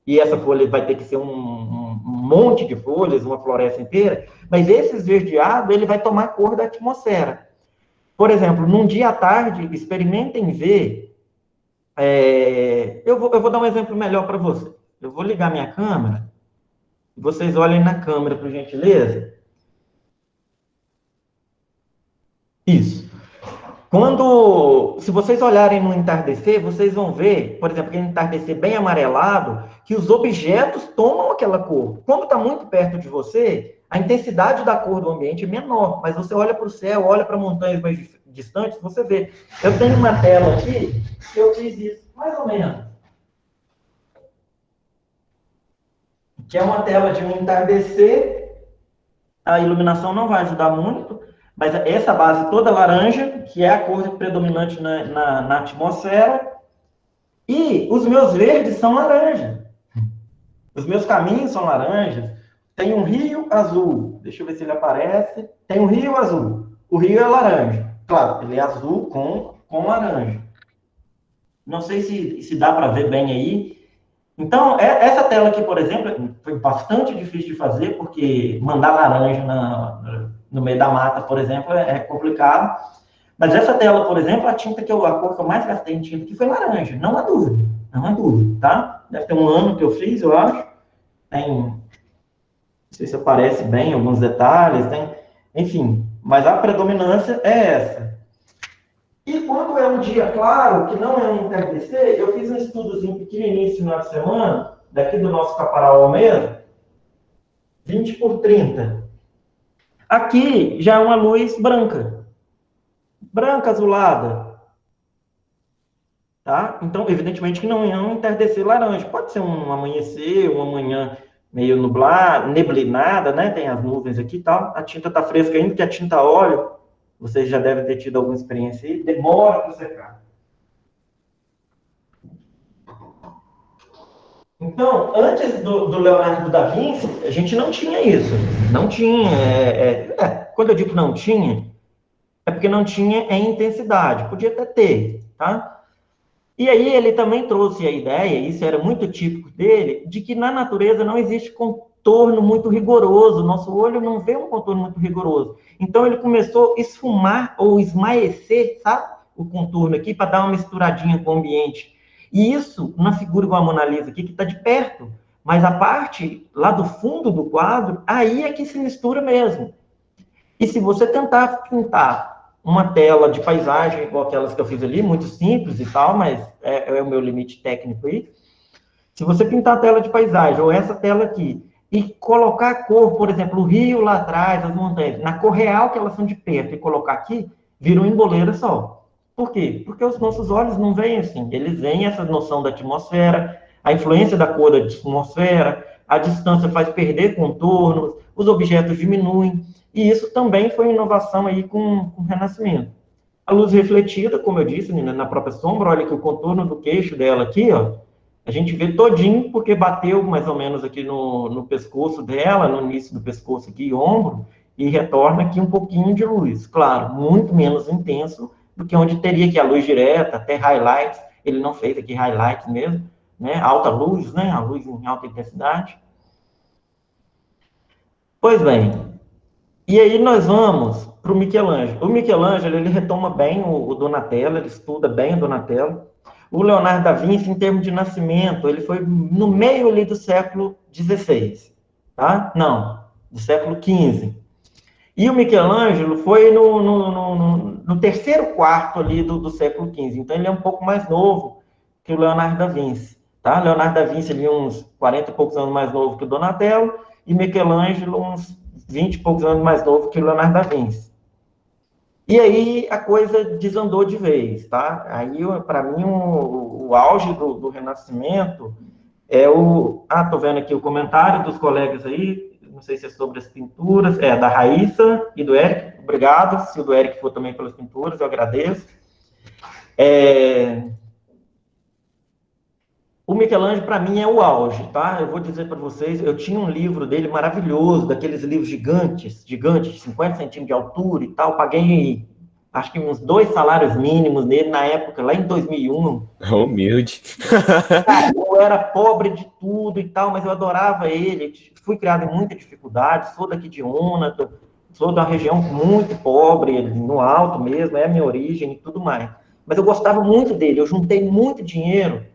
Speaker 3: e essa folha vai ter que ser um monte de folhas, uma floresta inteira, mas esse esverdeado, ele vai tomar a cor da atmosfera. Por exemplo, num dia à tarde, experimentem ver, eu vou dar um exemplo melhor para vocês. Eu vou ligar minha câmera, vocês olhem na câmera, por gentileza. Isso. Se vocês olharem no entardecer, vocês vão ver, por exemplo, aquele entardecer bem amarelado, que os objetos tomam aquela cor. Como está muito perto de você, a intensidade da cor do ambiente é menor, mas você olha para o céu, olha para montanhas mais distantes, você vê. Eu tenho uma tela aqui, que eu fiz isso, mais ou menos. Que é uma tela de um entardecer, a iluminação não vai ajudar muito, mas essa base toda laranja, que é a cor predominante na atmosfera, e os meus verdes são laranja. Os meus caminhos são laranjas. Tem um rio azul. Deixa eu ver se ele aparece. Tem um rio azul. O rio é laranja. Claro, ele é azul com laranja. Não sei se dá para ver bem aí. Então, essa tela aqui, por exemplo, foi bastante difícil de fazer, porque mandar laranja no meio da mata, por exemplo, é complicado. Mas essa tela, por exemplo, a cor que eu mais gastei em tinta aqui foi laranja. Não há dúvida. Não há dúvida, tá? Deve ter um ano que eu fiz, eu acho. Não sei se aparece bem alguns detalhes, enfim. Mas a predominância é essa. E quando é um dia claro, que não é um entardecer, eu fiz um estudozinho pequenininho esse final de semana, daqui do nosso Caparaó mesmo, 20 por 30. Aqui já é uma luz branca. Branca, azulada. Tá? Então, evidentemente que não é um entardecer laranja. Pode ser um amanhecer, uma manhã meio nublada, neblinada, né? Tem as nuvens aqui e tal. A tinta está fresca ainda, porque a tinta a óleo, vocês já devem ter tido alguma experiência aí, demora para secar. Então, antes do Leonardo da Vinci, a gente não tinha isso. Não tinha. Quando eu digo não tinha, é porque não tinha em intensidade. Podia até ter, tá? E aí ele também trouxe a ideia, isso era muito típico dele, de que na natureza não existe contorno muito rigoroso. Nosso olho não vê um contorno muito rigoroso. Então ele começou a esfumar ou esmaecer, sabe? O contorno aqui para dar uma misturadinha com o ambiente. E isso, na figura igual a Mona Lisa aqui, que está de perto, mas a parte lá do fundo do quadro, aí é que se mistura mesmo. E se você tentar pintar uma tela de paisagem, igual aquelas que eu fiz ali, muito simples e tal, mas é o meu limite técnico aí. Se você pintar a tela de paisagem, ou essa tela aqui, e colocar a cor, por exemplo, o rio lá atrás, as montanhas, na cor real que elas são de perto, e colocar aqui, vira uma emboleira só. Por quê? Porque os nossos olhos não veem assim. Eles veem essa noção da atmosfera, a influência da cor da atmosfera, a distância faz perder contornos, os objetos diminuem. E isso também foi inovação aí com o Renascimento. A luz refletida, como eu disse, na própria sombra, olha que o contorno do queixo dela aqui, ó, a gente vê todinho, porque bateu mais ou menos aqui no pescoço dela, no início do pescoço aqui, ombro, e retorna aqui um pouquinho de luz. Claro, muito menos intenso do que onde teria que a luz direta, até highlights, ele não fez aqui highlights mesmo, né? Alta luz, né? A luz em alta intensidade. Pois bem, e aí nós vamos para o Michelangelo. O Michelangelo, ele retoma bem o Donatello, ele estuda bem o Donatello. O Leonardo da Vinci, em termos de nascimento, ele foi no meio ali do século XVI, tá? Não, do século XV. E o Michelangelo foi no terceiro quarto ali do século XV. Então, ele é um pouco mais novo que o Leonardo da Vinci, tá? Leonardo da Vinci, ele é uns 40 e poucos anos mais novo que o Donatello, e Michelangelo, uns 20 e poucos anos mais novo que o Leonardo da Vinci. E aí a coisa desandou de vez, tá? Aí, para mim, o auge do Renascimento é o... Ah, tô vendo aqui o comentário dos colegas aí, não sei se é sobre as pinturas, da Raíssa e do Eric, obrigado, se o do Eric for também pelas pinturas, eu agradeço. O Michelangelo, para mim, é o auge, tá? Eu vou dizer para vocês, eu tinha um livro dele maravilhoso, daqueles livros gigantes, de 50 centímetros de altura e tal, paguei, acho que uns 2 salários mínimos nele na época, lá em 2001.
Speaker 1: Humilde.
Speaker 3: Cara, eu era pobre de tudo e tal, mas eu adorava ele, fui criado em muita dificuldade, sou daqui de Una, sou de uma região muito pobre, no alto mesmo, é a minha origem e tudo mais. Mas eu gostava muito dele, eu juntei muito dinheiro,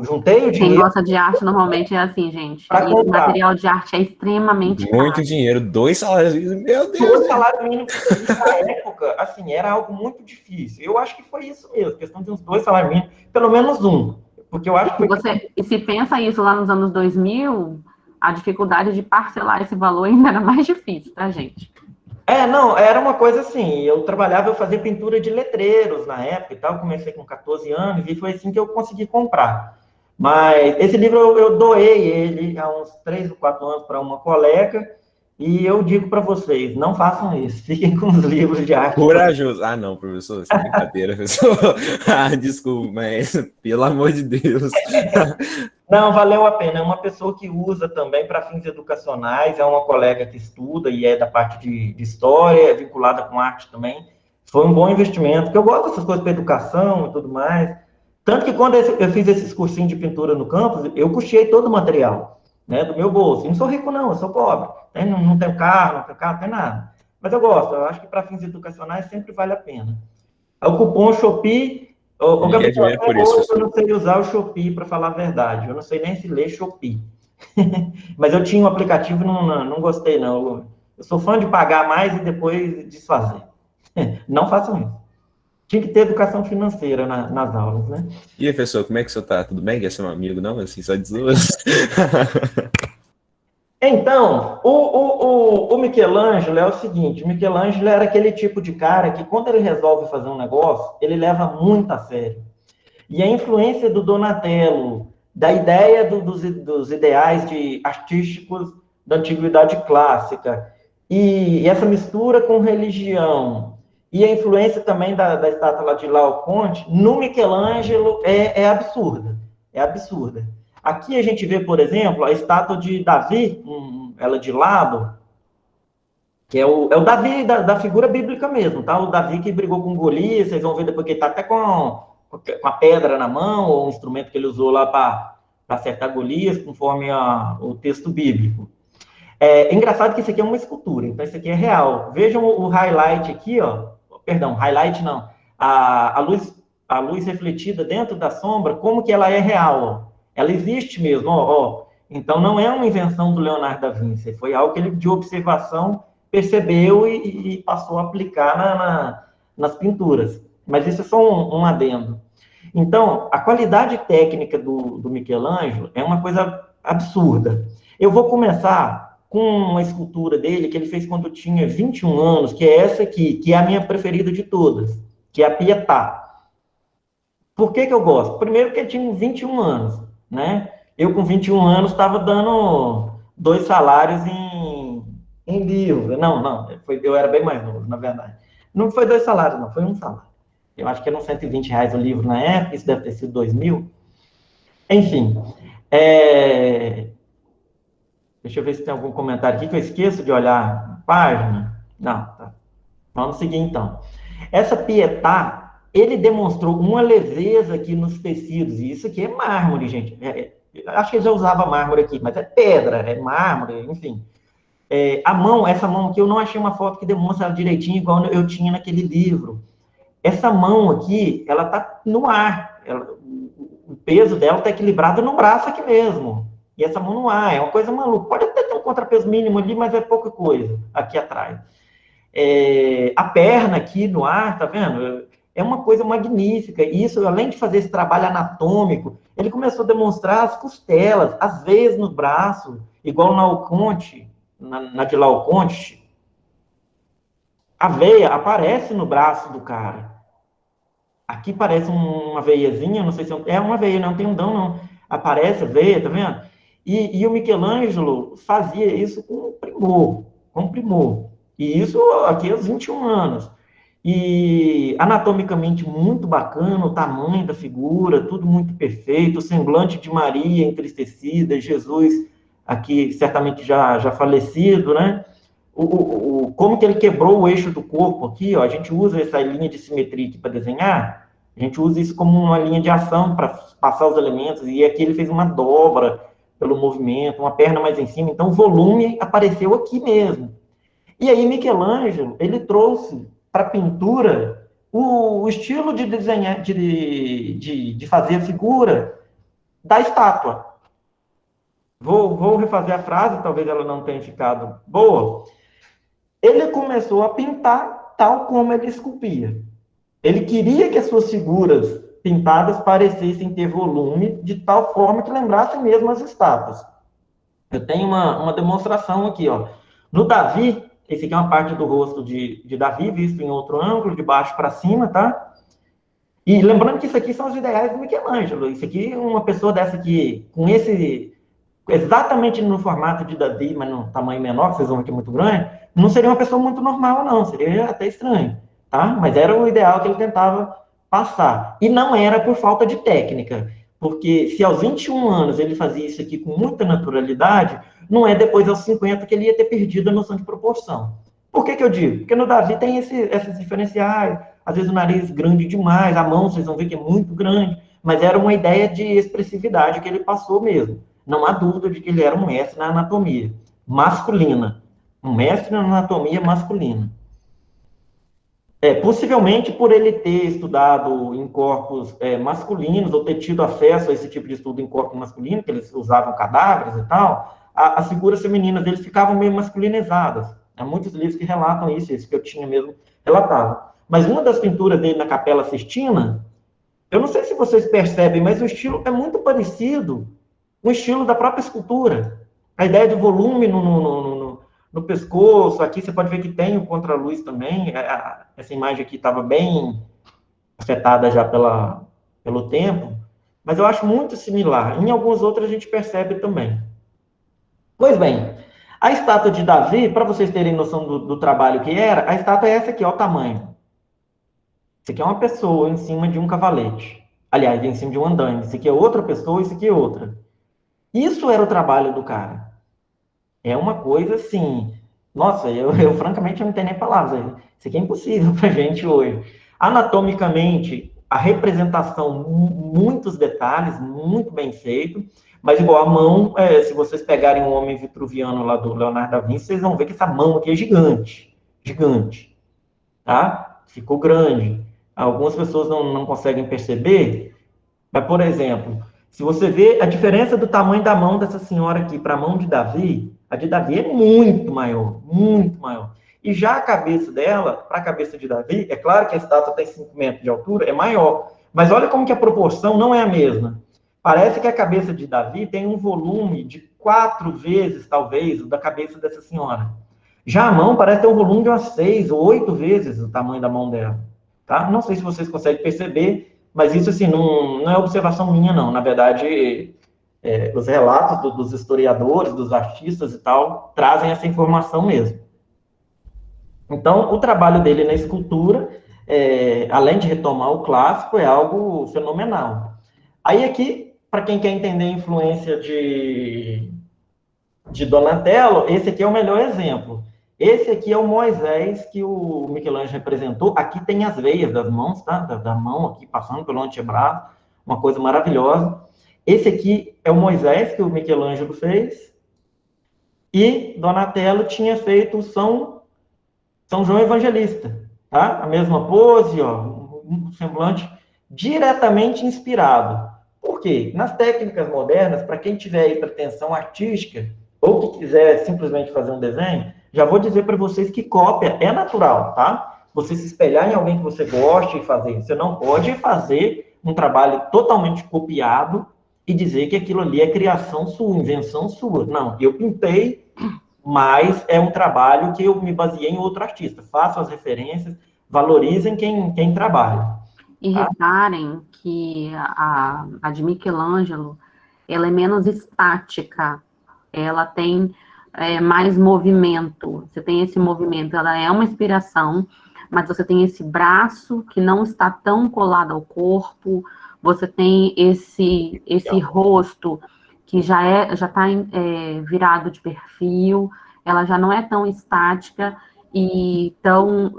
Speaker 3: juntei o
Speaker 2: Quem
Speaker 3: dinheiro
Speaker 2: gosta de arte normalmente é assim, gente.
Speaker 3: para
Speaker 2: E
Speaker 3: comprar.
Speaker 2: material de arte é extremamente
Speaker 1: Muito
Speaker 2: caro.
Speaker 1: dinheiro, 2 salários. Meu Deus!
Speaker 3: 2 salários mínimos na época, assim, era algo muito difícil. Eu acho que foi isso mesmo, questão de uns 2 salários mínimos, pelo menos um. Porque eu acho que foi...
Speaker 2: E se pensa isso lá nos anos 2000, a dificuldade de parcelar esse valor ainda era mais difícil, tá, gente?
Speaker 3: Não, era uma coisa assim, eu fazia pintura de letreiros na época e tal, comecei com 14 anos e foi assim que eu consegui comprar. Mas esse livro eu doei ele há uns 3 ou 4 anos para uma colega e eu digo para vocês, não façam isso, fiquem com os livros de arte.
Speaker 1: Corajoso. Ah, não, professor, isso é brincadeira, professor. Ah, desculpa, mas pelo amor de Deus.
Speaker 3: Não, valeu a pena. É uma pessoa que usa também para fins educacionais, é uma colega que estuda e é da parte de história, é vinculada com arte também. Foi um bom investimento, porque eu gosto dessas coisas para educação e tudo mais. Tanto que quando eu fiz esses cursinhos de pintura no campus, eu custeei todo o material, né, do meu bolso. Eu não sou rico, não, eu sou pobre. Não tenho carro, não tenho nada. Mas eu gosto, eu acho que para fins educacionais sempre vale a pena. O cupom Shopee... O Gabriel, até hoje eu não sei usar o Shopee, para falar a verdade. Eu não sei nem se ler Shopee. Mas eu tinha um aplicativo e não gostei, não. Eu sou fã de pagar mais e depois desfazer. Não façam isso. Tinha que ter educação financeira nas aulas, né?
Speaker 1: E aí, professor, como é que o senhor tá? Tudo bem? Quer ser um amigo, não? Assim, só de zoas?
Speaker 3: Então, o Michelangelo é o seguinte, o Michelangelo era aquele tipo de cara que quando ele resolve fazer um negócio, ele leva muito a sério. E a influência do Donatello, da ideia dos ideais artísticos da antiguidade clássica, e essa mistura com religião, e a influência também da estátua lá de Laocoonte, no Michelangelo é absurda. É absurda. Aqui a gente vê, por exemplo, a estátua de Davi, ela de lado, que é o Davi da figura bíblica mesmo, tá? O Davi que brigou com Golias, vocês vão ver depois que ele tá até com a pedra na mão, ou um instrumento que ele usou lá para acertar Golias, conforme o texto bíblico. É engraçado que isso aqui é uma escultura, então isso aqui é real. Vejam o highlight aqui, ó. Perdão, highlight não. A luz refletida dentro da sombra, como que ela é real, ó. Ela existe mesmo, ó. Então não é uma invenção do Leonardo da Vinci, foi algo que ele, de observação, percebeu e passou a aplicar nas pinturas. Mas isso é só um adendo. Então, a qualidade técnica do Michelangelo é uma coisa absurda. Eu vou começar com uma escultura dele que ele fez quando eu tinha 21 anos, que é essa aqui, que é a minha preferida de todas, que é a Pietà. Por que eu gosto? Primeiro porque ele tinha 21 anos, né? Eu com 21 anos estava dando 2 salários em livro. Não, eu era bem mais novo, na verdade. Não foi 2 salários, não, foi um salário. Eu acho que eram R$ 120 o livro na época, isso deve ter sido 2000. Enfim, deixa eu ver se tem algum comentário aqui, que eu esqueço de olhar a página. Não, tá. Vamos seguir, então. Essa Pietà, ele demonstrou uma leveza aqui nos tecidos, e isso aqui é mármore, gente. Acho que ele já usava mármore aqui, mas é pedra, é mármore, enfim. Essa mão aqui, eu não achei uma foto que demonstra ela direitinho, igual eu tinha naquele livro. Essa mão aqui, ela tá no ar. O peso dela tá equilibrado no braço aqui mesmo. E essa mão no ar, é uma coisa maluca. Pode até ter um contrapeso mínimo ali, mas é pouca coisa aqui atrás. A perna aqui no ar, tá vendo? É uma coisa magnífica. E isso, além de fazer esse trabalho anatômico, ele começou a demonstrar as costelas, às vezes no braço, igual na Laoconte, na de Laoconte. A veia aparece no braço do cara. Aqui parece uma veiazinha, não sei se é uma veia, não tem um dão, não. Aparece a veia, tá vendo? E o Michelangelo fazia isso com primor. E isso aqui aos 21 anos. E anatomicamente muito bacana, o tamanho da figura, tudo muito perfeito, o semblante de Maria entristecida, Jesus aqui certamente já falecido, né? Como que ele quebrou o eixo do corpo aqui, ó, a gente usa essa linha de simetria aqui para desenhar, a gente usa isso como uma linha de ação para passar os elementos, e aqui ele fez uma dobra pelo movimento, uma perna mais em cima, então o volume apareceu aqui mesmo. E aí Michelangelo, ele trouxe para a pintura o estilo de desenhar, de fazer a figura da estátua. Vou refazer a frase, talvez ela não tenha ficado boa. Ele começou a pintar tal como ele esculpia. Ele queria que as suas figuras pintadas parecessem ter volume, de tal forma que lembrassem mesmo as estátuas. Eu tenho uma demonstração aqui, ó. No Davi, esse aqui é uma parte do rosto de Davi, visto em outro ângulo, de baixo para cima, tá? E lembrando que isso aqui são os ideais do Michelangelo. Isso aqui, uma pessoa dessa aqui, com esse... exatamente no formato de Davi, mas no tamanho menor, que vocês vão ver que é muito grande, não seria uma pessoa muito normal, não. Seria até estranho, tá? Mas era o ideal que ele tentava passar. E não era por falta de técnica. Porque se aos 21 anos ele fazia isso aqui com muita naturalidade, não é depois aos 50 que ele ia ter perdido a noção de proporção. Por que eu digo? Porque no Davi tem esses diferenciais, às vezes o nariz grande demais, a mão, vocês vão ver que é muito grande, mas era uma ideia de expressividade que ele passou mesmo. Não há dúvida de que ele era um mestre na anatomia masculina. Um mestre na anatomia masculina. Possivelmente por ele ter estudado em corpos masculinos, ou ter tido acesso a esse tipo de estudo em corpo masculino, que eles usavam cadáveres e tal, as figuras femininas deles ficavam meio masculinizadas. Há muitos livros que relatam isso, esse que eu tinha mesmo relatado. Mas uma das pinturas dele na Capela Sistina, eu não sei se vocês percebem, mas o estilo é muito parecido com o estilo da própria escultura. A ideia de volume no pescoço, aqui você pode ver que tem o contraluz também, essa imagem aqui estava bem afetada já pelo tempo, mas eu acho muito similar. Em alguns outros a gente percebe também. Pois bem, a estátua de Davi, para vocês terem noção do trabalho que era, a estátua é essa aqui, olha o tamanho. Isso aqui é uma pessoa em cima de um cavalete. Aliás, em cima de um andaime. Isso aqui é outra pessoa, isso aqui é outra. Isso era o trabalho do cara. É uma coisa assim... Nossa, eu francamente não tenho nem palavras. Isso aqui é impossível para a gente hoje. Anatomicamente, a representação, muitos detalhes, muito bem feito. Mas igual a mão, se vocês pegarem um homem vitruviano lá do Leonardo da Vinci, vocês vão ver que essa mão aqui é gigante. Gigante. Tá? Ficou grande. Algumas pessoas não conseguem perceber. Mas, por exemplo, se você vê a diferença do tamanho da mão dessa senhora aqui para a mão de Davi, a de Davi é muito maior, muito maior. E já a cabeça dela, para a cabeça de Davi, é claro que a estátua tem 5 metros de altura, é maior. Mas olha como que a proporção não é a mesma. Parece que a cabeça de Davi tem um volume de 4 vezes, talvez, o da cabeça dessa senhora. Já a mão parece ter um volume de umas 6 ou 8 vezes o tamanho da mão dela. Tá? Não sei se vocês conseguem perceber, mas isso assim, não é observação minha, não. Na verdade, os relatos dos historiadores, dos artistas e tal, trazem essa informação mesmo. Então, o trabalho dele na escultura, além de retomar o clássico, é algo fenomenal. Aí aqui, para quem quer entender a influência de Donatello, esse aqui é o melhor exemplo. Esse aqui é o Moisés que o Michelangelo representou. Aqui tem as veias das mãos, tá? Da mão aqui, passando pelo antebraço, uma coisa maravilhosa. Esse aqui é o Moisés que o Michelangelo fez. E Donatello tinha feito São João Evangelista, tá? A mesma pose, ó, um semblante diretamente inspirado. Por quê? Nas técnicas modernas, para quem tiver aí pretensão artística, ou que quiser simplesmente fazer um desenho, já vou dizer para vocês que cópia é natural, tá? Você se espelhar em alguém que você goste e fazer. Você não pode fazer um trabalho totalmente copiado e dizer que aquilo ali é criação sua, invenção sua. Não, eu pintei, mas é um trabalho que eu me baseei em outro artista. Façam as referências, valorizem quem trabalha.
Speaker 2: E reparem que a de Michelangelo, ela é menos estática, ela tem mais movimento. Você tem esse movimento, ela é uma inspiração, mas você tem esse braço que não está tão colado ao corpo, você tem esse rosto que já está virado de perfil, ela já não é tão estática e tão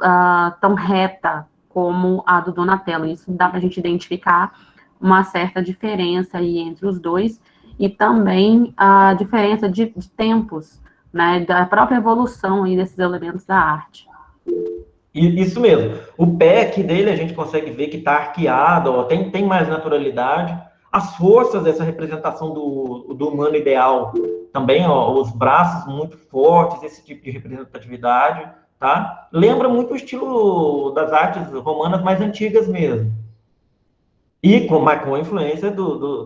Speaker 2: reta como a do Donatello. Isso dá para a gente identificar uma certa diferença aí entre os dois, e também a diferença de tempos, né, da própria evolução aí desses elementos da arte.
Speaker 3: Isso mesmo. O pé aqui dele a gente consegue ver que está arqueado, ó, tem mais naturalidade. As forças dessa representação do humano ideal também, ó, os braços muito fortes, esse tipo de representatividade, tá? Lembra muito o estilo das artes romanas mais antigas mesmo. E com a influência do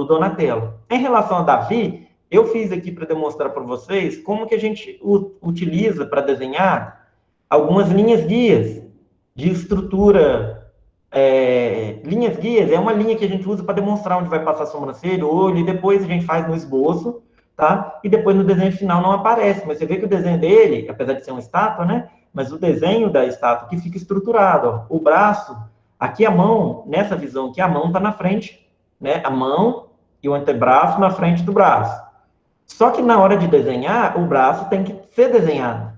Speaker 3: Donatello. Em relação a Davi, eu fiz aqui para demonstrar para vocês como que a gente utiliza para desenhar algumas linhas guias de estrutura. Linhas guias é uma linha que a gente usa para demonstrar onde vai passar a sobrancelha, o olho, e depois a gente faz no esboço, tá? E depois no desenho final não aparece, mas você vê que o desenho dele, apesar de ser uma estátua, né? Mas o desenho da estátua que fica estruturado, ó. O braço, aqui a mão, nessa visão aqui, a mão está na frente, né? A mão e o antebraço na frente do braço. Só que na hora de desenhar, o braço tem que ser desenhado.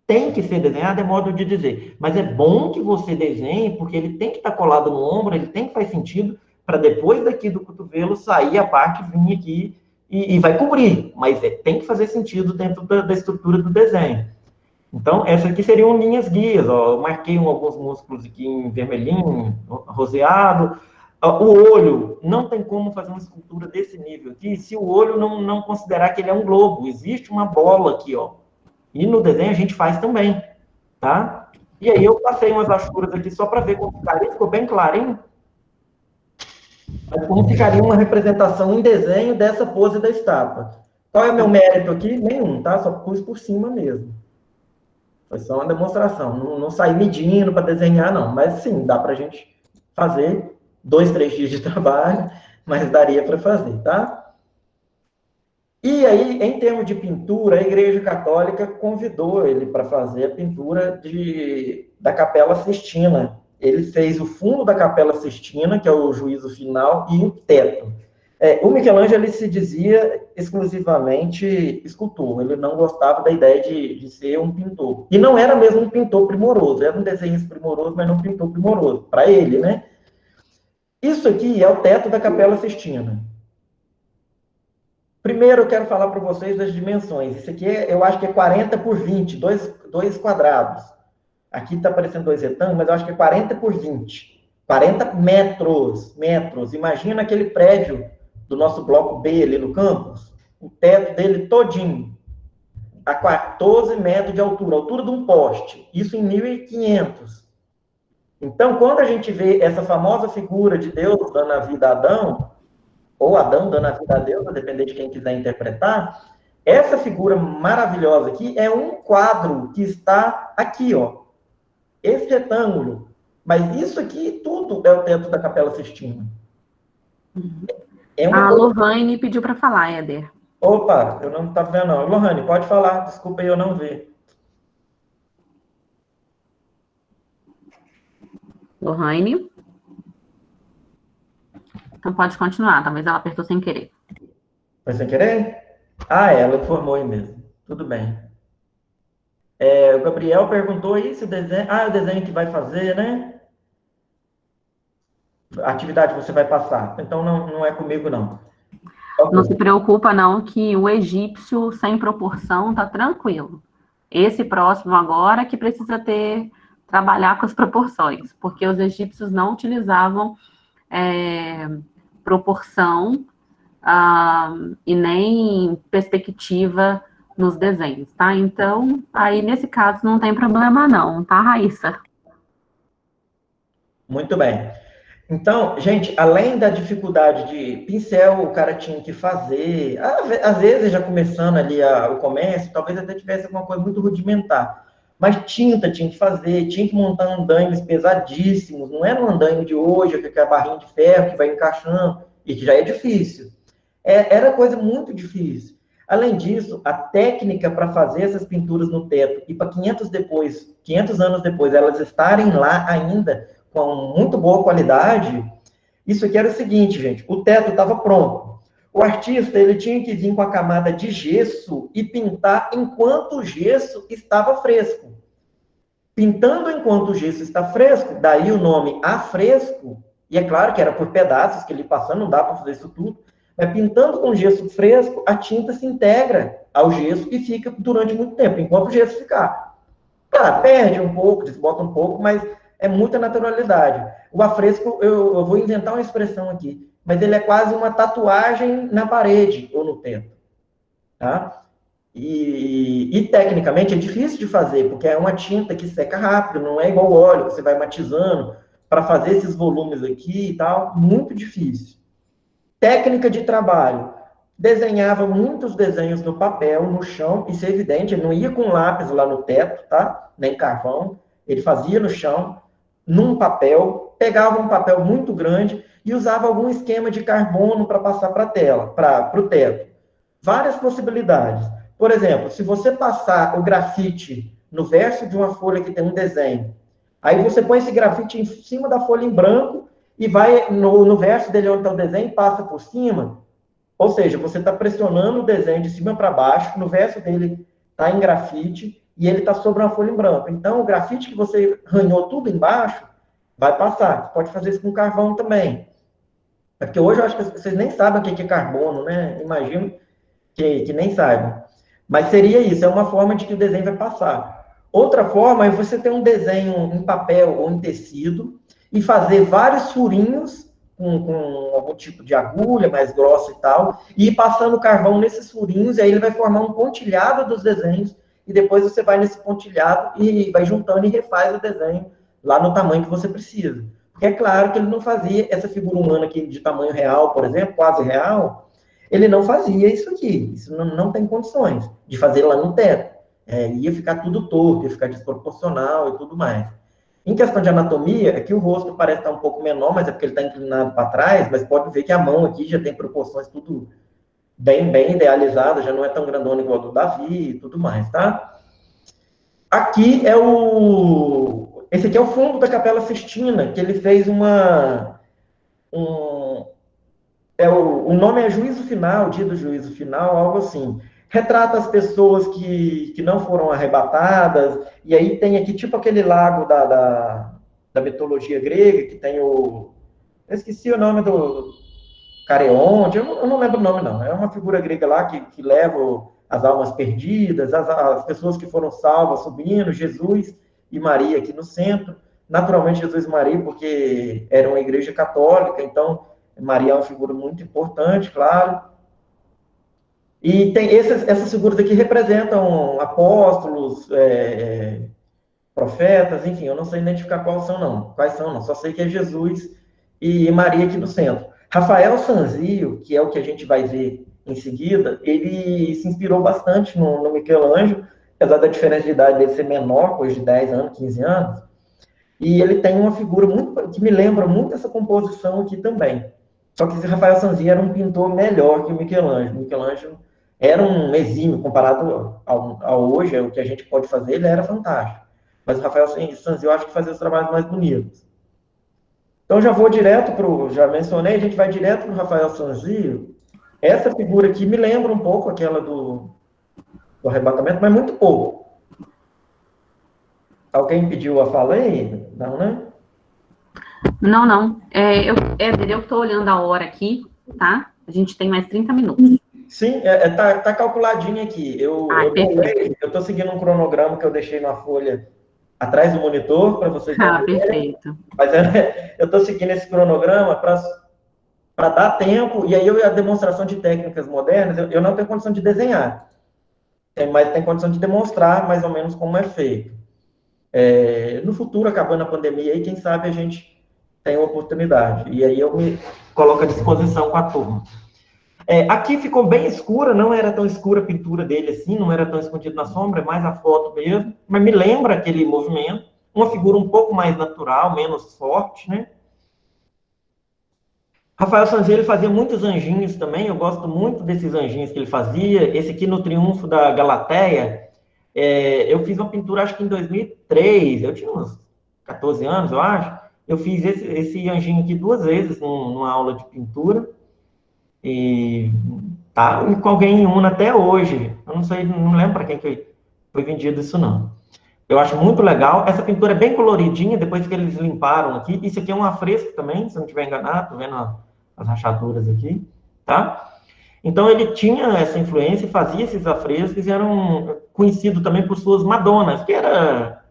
Speaker 3: Tem que ser desenhado, é modo de dizer. Mas é bom que você desenhe, porque ele tem que estar colado no ombro, ele tem que fazer sentido, para depois daqui do cotovelo sair a parte vir aqui e vai cobrir. Mas tem que fazer sentido dentro da estrutura do desenho. Então, essas aqui seriam linhas guias. Ó. Eu marquei alguns músculos aqui em vermelhinho, roseado. O olho, não tem como fazer uma escultura desse nível aqui se o olho não considerar que ele é um globo. Existe uma bola aqui, ó. E no desenho a gente faz também, tá? E aí eu passei umas achuras aqui só para ver como ficaria, ficou bem clarinho. Mas como ficaria uma representação em desenho dessa pose da estátua. Qual é o meu mérito aqui? Nenhum, tá? Só pus por cima mesmo. Foi só uma demonstração. Não saí medindo para desenhar, não. Mas sim, dá para a gente fazer 2, 3 dias de trabalho, mas daria para fazer, tá? E aí, em termos de pintura, a Igreja Católica convidou ele para fazer a pintura da Capela Sistina. Ele fez o fundo da Capela Sistina, que é o juízo final, e o teto. O Michelangelo ele se dizia exclusivamente escultor. Ele não gostava da ideia de ser um pintor. E não era mesmo um pintor primoroso. Era um desenhista primoroso, mas não um pintor primoroso. Para ele, né? Isso aqui é o teto da Capela Sistina. Primeiro, eu quero falar para vocês das dimensões. Isso aqui, eu acho que é 40 por 20, dois quadrados. Aqui está aparecendo 2 retângulos, mas eu acho que é 40 por 20. 40 metros. Imagina aquele prédio do nosso bloco B ali no campus. O teto dele todinho. A 14 metros de altura de um poste. Isso em 1500. Então, quando a gente vê essa famosa figura de Deus dando a vida a Adão, ou Adão dando a vida a Deus, a depender de quem quiser interpretar, essa figura maravilhosa aqui é um quadro que está aqui, ó. Esse retângulo. Mas isso aqui tudo é o teto da Capela Sistina.
Speaker 2: A Lohane pediu para falar, Éder.
Speaker 3: Opa, eu não estava vendo, não. Lohane, pode falar. Desculpa aí eu não ver.
Speaker 2: Lohane? Então pode continuar, talvez ela apertou sem querer.
Speaker 3: Foi sem querer? Ah, ela informou aí mesmo. Tudo bem. O Gabriel perguntou aí se o desenho... Ah, o desenho que vai fazer, né? A atividade que você vai passar. Então, não é comigo, não.
Speaker 2: Não se preocupa, não, que o egípcio sem proporção tá tranquilo. Esse próximo agora que precisa trabalhar com as proporções, porque os egípcios não utilizavam proporção e nem perspectiva nos desenhos, tá? Então, aí nesse caso não tem problema não, tá, Raíssa?
Speaker 3: Muito bem. Então, gente, além da dificuldade de pincel, o cara tinha que fazer, às vezes já começando ali o comércio, talvez até tivesse alguma coisa muito rudimentar, mas tinta tinha que fazer, tinha que montar andaimes pesadíssimos, não era um andaime de hoje, que é a barrinha de ferro que vai encaixando, e que já é difícil. Era coisa muito difícil. Além disso, a técnica para fazer essas pinturas no teto, e para 500 anos depois, elas estarem lá ainda, com muito boa qualidade, isso aqui era o seguinte, gente, o teto estava pronto. O artista, ele tinha que vir com a camada de gesso e pintar enquanto o gesso estava fresco. Pintando enquanto o gesso está fresco, daí o nome a fresco, e é claro que era por pedaços que ele passando, não dá para fazer isso tudo, mas pintando com gesso fresco, a tinta se integra ao gesso e fica durante muito tempo, enquanto o gesso ficar. Claro, perde um pouco, desbota um pouco, mas é muita naturalidade. O afresco, eu vou inventar uma expressão aqui, mas ele é quase uma tatuagem na parede ou no teto. Tá? E tecnicamente é difícil de fazer, porque é uma tinta que seca rápido, não é igual óleo, que você vai matizando para fazer esses volumes aqui e tal, muito difícil. Técnica de trabalho. Desenhava muitos desenhos no papel, no chão, isso é evidente, ele não ia com lápis lá no teto, tá? Nem carvão, ele fazia no chão, num papel, pegava um papel muito grande e usava algum esquema de carbono para passar para a tela, para o teto. Várias possibilidades. Por exemplo, se você passar o grafite no verso de uma folha que tem um desenho, aí você põe esse grafite em cima da folha em branco e vai no verso dele onde está o desenho, passa por cima. Ou seja, você está pressionando o desenho de cima para baixo, no verso dele está em grafite e ele está sobre uma folha em branco. Então, o grafite que você ranhou tudo embaixo vai passar. Você pode fazer isso com carvão também. É porque hoje eu acho que vocês nem sabem o que é carbono, né? Imagino que nem saibam. Mas seria isso, é uma forma de que o desenho vai passar. Outra forma é você ter um desenho em papel ou em tecido e fazer vários furinhos com algum tipo de agulha mais grossa e tal, e ir passando carvão nesses furinhos, e aí ele vai formar um pontilhado dos desenhos, e depois você vai nesse pontilhado e vai juntando e refaz o desenho lá no tamanho que você precisa. Porque é claro que ele não fazia essa figura humana aqui de tamanho real, por exemplo, quase real, ele não fazia isso aqui. Isso não tem condições de fazer lá no teto. Ia ficar tudo torto, ia ficar desproporcional e tudo mais. Em questão de anatomia, aqui o rosto parece estar um pouco menor, mas é porque ele está inclinado para trás, mas pode ver que a mão aqui já tem proporções tudo bem idealizada, já não é tão grandona igual a do Davi e tudo mais, tá? Aqui esse aqui é o fundo da Capela Sistina, que ele fez o nome é Juízo Final, Dia do Juízo Final, algo assim. Retrata as pessoas que não foram arrebatadas, e aí tem aqui tipo aquele lago da mitologia grega, que tem eu esqueci o nome do Careonte, eu não lembro o nome não, é uma figura grega lá que leva as almas perdidas, as pessoas que foram salvas subindo, Jesus e Maria aqui no centro, naturalmente Jesus e Maria, porque era uma igreja católica, então Maria é uma figura muito importante, claro. E tem essas figuras aqui representam apóstolos, profetas, enfim, eu não sei identificar quais são, não. Só sei que é Jesus e Maria aqui no centro. Rafael Sanzio, que é o que a gente vai ver em seguida, ele se inspirou bastante no Michelangelo, apesar da diferença de idade dele ser menor, coisa de 10 anos, 15 anos, e ele tem uma figura que me lembra muito essa composição aqui também. Só que esse Rafael Sanzio era um pintor melhor que o Michelangelo. Michelangelo era um exímio comparado ao hoje, o que a gente pode fazer, ele era fantástico. Mas o Rafael Sanzio eu acho que fazia os trabalhos mais bonitos. Então, já vou direto já mencionei, a gente vai direto para o Rafael Sanzio. Essa figura aqui me lembra um pouco aquela do arrebatamento, mas muito pouco. Alguém pediu a fala aí? Não, né?
Speaker 2: Não. Éder, eu estou olhando a hora aqui, tá? A gente tem mais 30 minutos.
Speaker 3: Sim, tá calculadinho aqui. Eu estou seguindo um cronograma que eu deixei na folha atrás do monitor, para vocês não verem.
Speaker 2: Perfeito.
Speaker 3: Mas eu estou seguindo esse cronograma para dar tempo, e aí a demonstração de técnicas modernas, eu não tenho condição de desenhar, mas tenho condição de demonstrar mais ou menos como é feito. No futuro, acabando a pandemia, aí, quem sabe a gente tem uma oportunidade. E aí eu me coloco à disposição com a turma. Aqui ficou bem escura, não era tão escura a pintura dele assim, não era tão escondido na sombra, é mais a foto mesmo, mas me lembra aquele movimento, uma figura um pouco mais natural, menos forte, né? Rafael Sanzio, ele fazia muitos anjinhos também, eu gosto muito desses anjinhos que ele fazia. Esse aqui no Triunfo da Galateia, eu fiz uma pintura, acho que em 2003, eu tinha uns 14 anos, eu acho. Eu fiz esse anjinho aqui 2 vezes numa aula de pintura, e tá com alguém em Una até hoje. Eu não sei, não lembro para quem que foi vendido isso, não. Eu acho muito legal. Essa pintura é bem coloridinha, depois que eles limparam aqui. Isso aqui é um afresco também, se não estiver enganado, tô vendo as rachaduras aqui, tá? Então, ele tinha essa influência e fazia esses afrescos, e eram conhecido também por suas Madonas, que era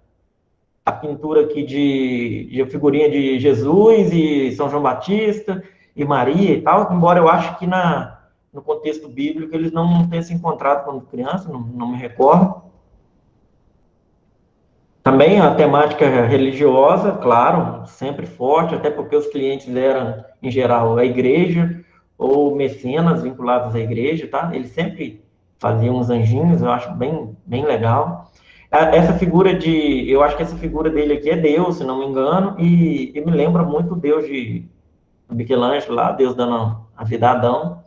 Speaker 3: a pintura aqui de figurinha de Jesus e São João Batista e Maria e tal, embora eu acho que no contexto bíblico eles não tenham se encontrado quando criança, não me recordo. Também a temática religiosa, claro, sempre forte, até porque os clientes eram, em geral, a igreja ou mecenas vinculados à igreja, tá? Eles sempre faziam uns anjinhos, eu acho bem, bem legal. Eu acho que essa figura dele aqui é Deus, se não me engano, e me lembra muito o Deus de Michelangelo lá, Deus dando a vida a Adão.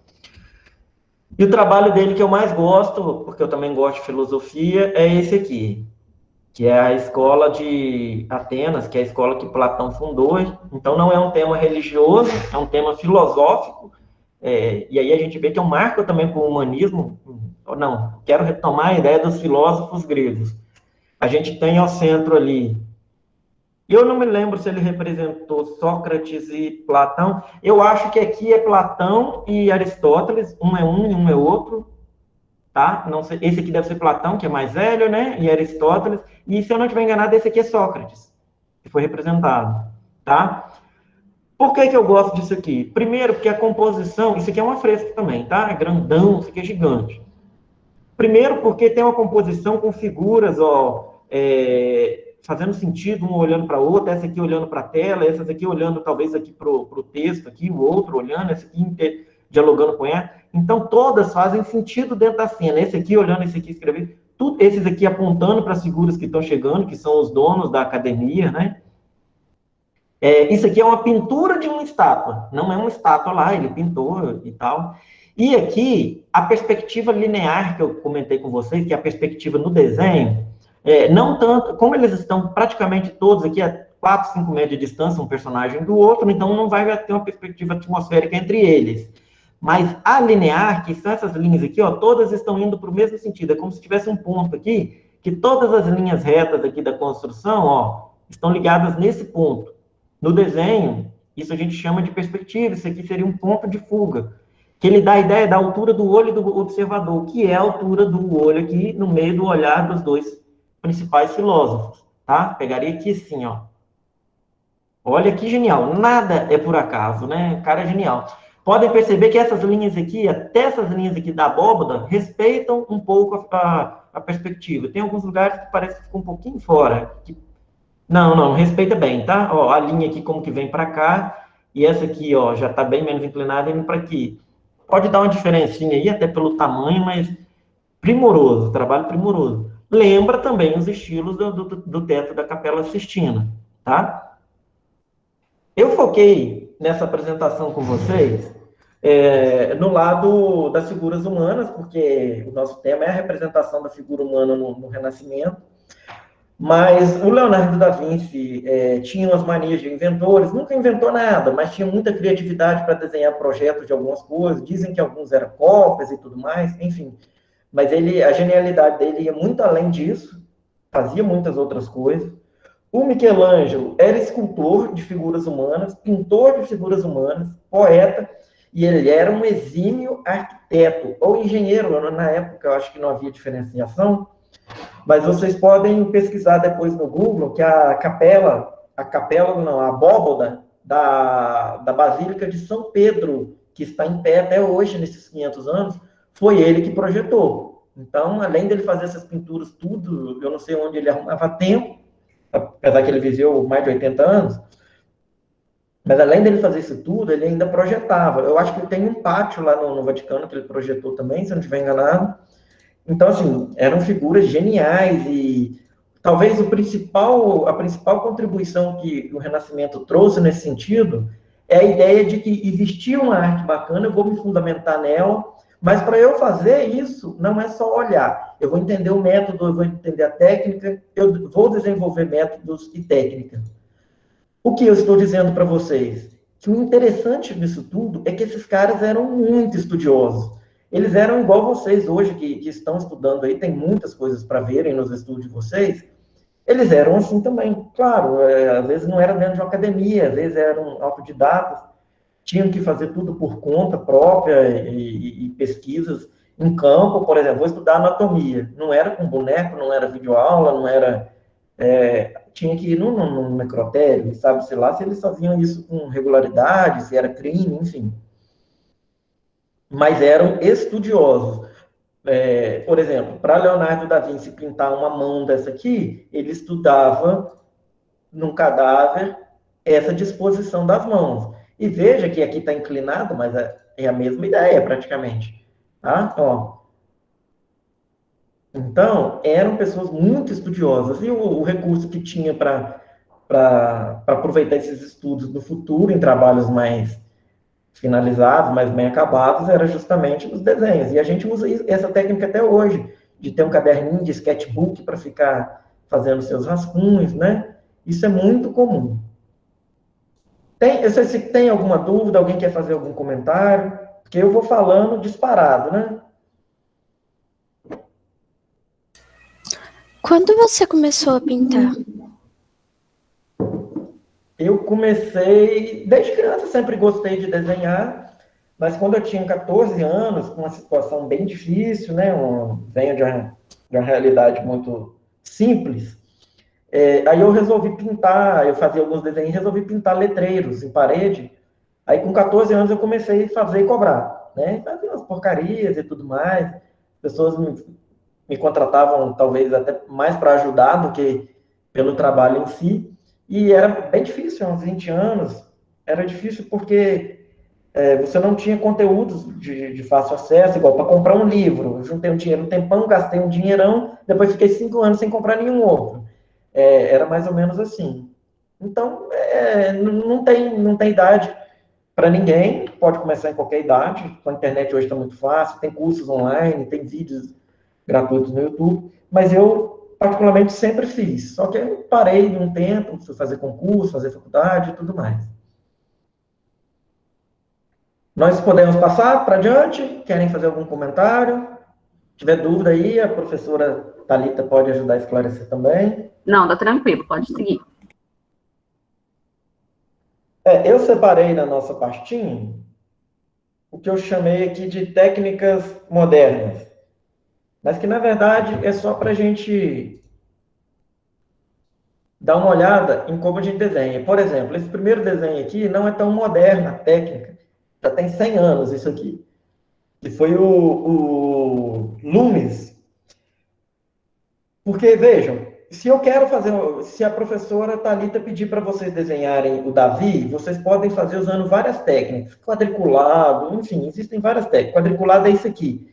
Speaker 3: E o trabalho dele que eu mais gosto, porque eu também gosto de filosofia, é esse aqui, que é a escola de Atenas, que é a escola que Platão fundou. Então, não é um tema religioso, é um tema filosófico, e aí a gente vê que é um marco também para o humanismo. Não, quero retomar a ideia dos filósofos gregos. A gente tem ao centro ali, eu não me lembro se ele representou Sócrates e Platão, eu acho que aqui é Platão e Aristóteles, um e um é outro, tá? Não sei, esse aqui deve ser Platão, que é mais velho, né? E Aristóteles. E se eu não estiver enganado, esse aqui é Sócrates, que foi representado, tá? Por que eu gosto disso aqui? Primeiro, porque a composição, isso aqui é um afresco também, tá? É grandão, isso aqui é gigante. Primeiro, porque tem uma composição com figuras, fazendo sentido, um olhando para a outra, essa aqui olhando para a tela, essas aqui olhando talvez aqui para o texto, aqui, o outro olhando, essa aqui dialogando com ela. Então, todas fazem sentido dentro da cena. Esse aqui olhando, esse aqui escrevendo, esses aqui apontando para as figuras que estão chegando, que são os donos da academia, né? Isso aqui é uma pintura de uma estátua, não é uma estátua lá, ele pintou e tal. E aqui, a perspectiva linear que eu comentei com vocês, que é a perspectiva no desenho, não tanto, como eles estão praticamente todos aqui a 4, 5 metros de distância, um personagem do outro, então não vai ter uma perspectiva atmosférica entre eles. Mas a linear, que são essas linhas aqui, todas estão indo para o mesmo sentido. É como se tivesse um ponto aqui, que todas as linhas retas aqui da construção, estão ligadas nesse ponto. No desenho, isso a gente chama de perspectiva, isso aqui seria um ponto de fuga, que ele dá a ideia da altura do olho do observador, que é a altura do olho aqui, no meio do olhar dos dois principais filósofos, tá? Pegaria aqui assim, Olha que genial, nada é por acaso, né? Cara é genial. Podem perceber que essas linhas aqui, até essas linhas aqui da abóbada, respeitam um pouco a perspectiva. Tem alguns lugares que parece que ficam um pouquinho fora. Não, respeita bem, tá? A linha aqui como que vem para cá, e essa aqui, já está bem menos inclinada indo para aqui. Pode dar uma diferencinha aí, até pelo tamanho, mas primoroso, trabalho primoroso. Lembra também os estilos do teto da Capela Sistina, tá? Eu foquei nessa apresentação com vocês no lado das figuras humanas, porque o nosso tema é a representação da figura humana no Renascimento, Mas o Leonardo da Vinci tinha umas manias de inventores, nunca inventou nada, mas tinha muita criatividade para desenhar projetos de algumas coisas. Dizem que alguns eram cópias e tudo mais, enfim. Mas a genialidade dele ia muito além disso, fazia muitas outras coisas. O Michelangelo era escultor de figuras humanas, pintor de figuras humanas, poeta, e ele era um exímio arquiteto, ou engenheiro. Na época, eu acho que não havia diferenciação, mas vocês podem pesquisar depois no Google que a abóboda da Basílica de São Pedro, que está em pé até hoje, nesses 500 anos, foi ele que projetou. Então, além dele fazer essas pinturas tudo, eu não sei onde ele arrumava tempo, apesar que ele viveu mais de 80 anos, mas além dele fazer isso tudo, ele ainda projetava. Eu acho que ele tem um pátio lá no Vaticano que ele projetou também, se eu não estiver enganado. Então, assim, eram figuras geniais e talvez a principal contribuição que o Renascimento trouxe nesse sentido é a ideia de que existia uma arte bacana, eu vou me fundamentar nela, mas para eu fazer isso, não é só olhar. Eu vou entender o método, eu vou entender a técnica, eu vou desenvolver métodos e técnicas. O que eu estou dizendo para vocês? Que o interessante disso tudo é que esses caras eram muito estudiosos. Eles eram igual vocês hoje, que estão estudando aí, tem muitas coisas para verem nos estudos de vocês. Eles eram assim também. Claro, às vezes não era dentro de uma academia, às vezes eram autodidatas, tinham que fazer tudo por conta própria e pesquisas em campo. Por exemplo, vou estudar anatomia. Não era com boneco, não era videoaula, não era... tinha que ir num necrotério, sabe-se lá se eles faziam isso com regularidade, se era crime, enfim. Mas eram estudiosos. Por exemplo, para Leonardo da Vinci pintar uma mão dessa aqui, ele estudava num cadáver essa disposição das mãos. E veja que aqui está inclinado, mas é a mesma ideia, praticamente. Tá? Ó. Então, eram pessoas muito estudiosas. E o recurso que tinha para aproveitar esses estudos no futuro, em trabalhos mais finalizados, mais bem acabados, era justamente os desenhos. E a gente usa essa técnica até hoje, de ter um caderninho de sketchbook para ficar fazendo seus rascunhos, né? Isso é muito comum. Eu sei se tem alguma dúvida, alguém quer fazer algum comentário, porque eu vou falando disparado, né?
Speaker 5: Quando você começou a pintar?
Speaker 3: Eu comecei, desde criança, sempre gostei de desenhar, mas quando eu tinha 14 anos, com uma situação bem difícil, né? Venho de uma realidade muito simples, aí eu resolvi pintar, eu fazia alguns desenhos, resolvi pintar letreiros em parede. Aí com 14 anos eu comecei a fazer e cobrar, né? Fazia umas porcarias e tudo mais. As pessoas me contratavam talvez até mais para ajudar do que pelo trabalho em si. E era bem difícil, uns 20 anos. Era difícil porque você não tinha conteúdos de fácil acesso, igual para comprar um livro. Eu juntei um dinheiro um tempão, gastei um dinheirão, depois fiquei 5 anos sem comprar nenhum outro. Era mais ou menos assim. Então, não tem idade para ninguém, pode começar em qualquer idade. A internet hoje está muito fácil, tem cursos online, tem vídeos gratuitos no YouTube, mas eu, particularmente, sempre fiz. Só que eu parei de um tempo, fui fazer concurso, fazer faculdade e tudo mais. Nós podemos passar para adiante? Querem fazer algum comentário? Se tiver dúvida aí, a professora Thalita pode ajudar a esclarecer também.
Speaker 2: Não, tá tranquilo, pode seguir.
Speaker 3: Eu separei na nossa pastinha o que eu chamei aqui de técnicas modernas, mas que, na verdade, é só para a gente dar uma olhada em como a gente desenha. Por exemplo, esse primeiro desenho aqui não é tão moderno, a técnica. Já tem 100 anos isso aqui. Que foi o Loomis. Porque, vejam, se eu quero fazer... Se a professora Thalita pedir para vocês desenharem o Davi, vocês podem fazer usando várias técnicas. Quadriculado, enfim, existem várias técnicas. Quadriculado é isso aqui.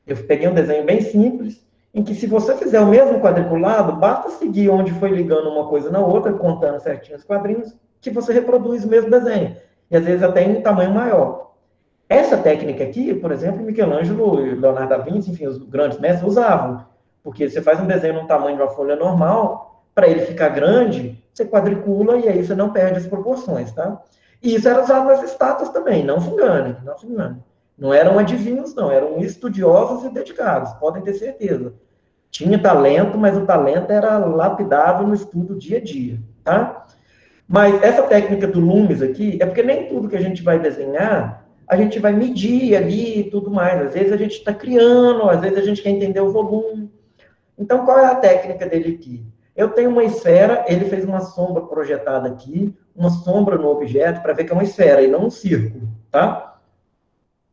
Speaker 3: Eu peguei um desenho bem simples, em que se você fizer o mesmo quadriculado, basta seguir onde foi ligando uma coisa na outra, contando certinho os quadrinhos, que você reproduz o mesmo desenho. E às vezes até em tamanho maior. Essa técnica aqui, por exemplo, Michelangelo e Leonardo da Vinci, enfim, os grandes mestres usavam. Porque você faz um desenho num tamanho de uma folha normal, para ele ficar grande, você quadricula e aí você não perde as proporções, tá? E isso era usado nas estátuas também, não se engane, não se engane. Não eram adivinhos, não, eram estudiosos e dedicados, podem ter certeza. Tinha talento, mas o talento era lapidado no estudo dia a dia, tá? Mas essa técnica do Loomis aqui, é porque nem tudo que a gente vai desenhar, a gente vai medir ali e tudo mais. Às vezes a gente está criando, às vezes a gente quer entender o volume. Então, qual é a técnica dele aqui? Eu tenho uma esfera, ele fez uma sombra projetada aqui, uma sombra no objeto, para ver que é uma esfera e não um círculo, tá?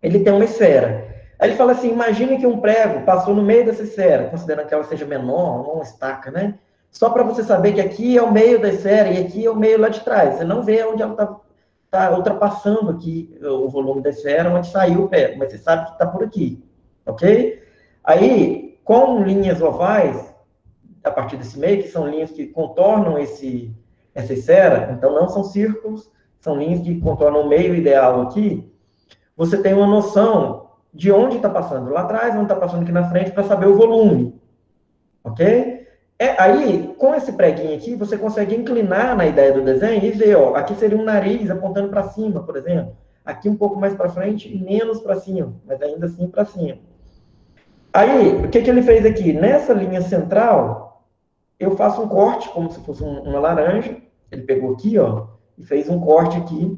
Speaker 3: Ele tem uma esfera. Aí ele fala assim, imagine que um prego passou no meio dessa esfera, considerando que ela seja menor, uma estaca, né? Só para você saber que aqui é o meio da esfera e aqui é o meio lá de trás. Você não vê onde ela está ultrapassando aqui o volume da esfera, onde saiu o prego, mas você sabe que está por aqui, ok? Aí, com linhas ovais, a partir desse meio, que são linhas que contornam essa esfera, então não são círculos, são linhas que contornam o meio ideal aqui, você tem uma noção de onde está passando lá atrás, onde está passando aqui na frente, para saber o volume, ok? Aí, com esse preguinho aqui, você consegue inclinar na ideia do desenho e ver, ó, aqui seria um nariz apontando para cima, por exemplo, aqui um pouco mais para frente e menos para cima, mas ainda assim para cima. Aí, o que ele fez aqui? Nessa linha central, eu faço um corte, como se fosse uma laranja. Ele pegou aqui, ó, e fez um corte aqui.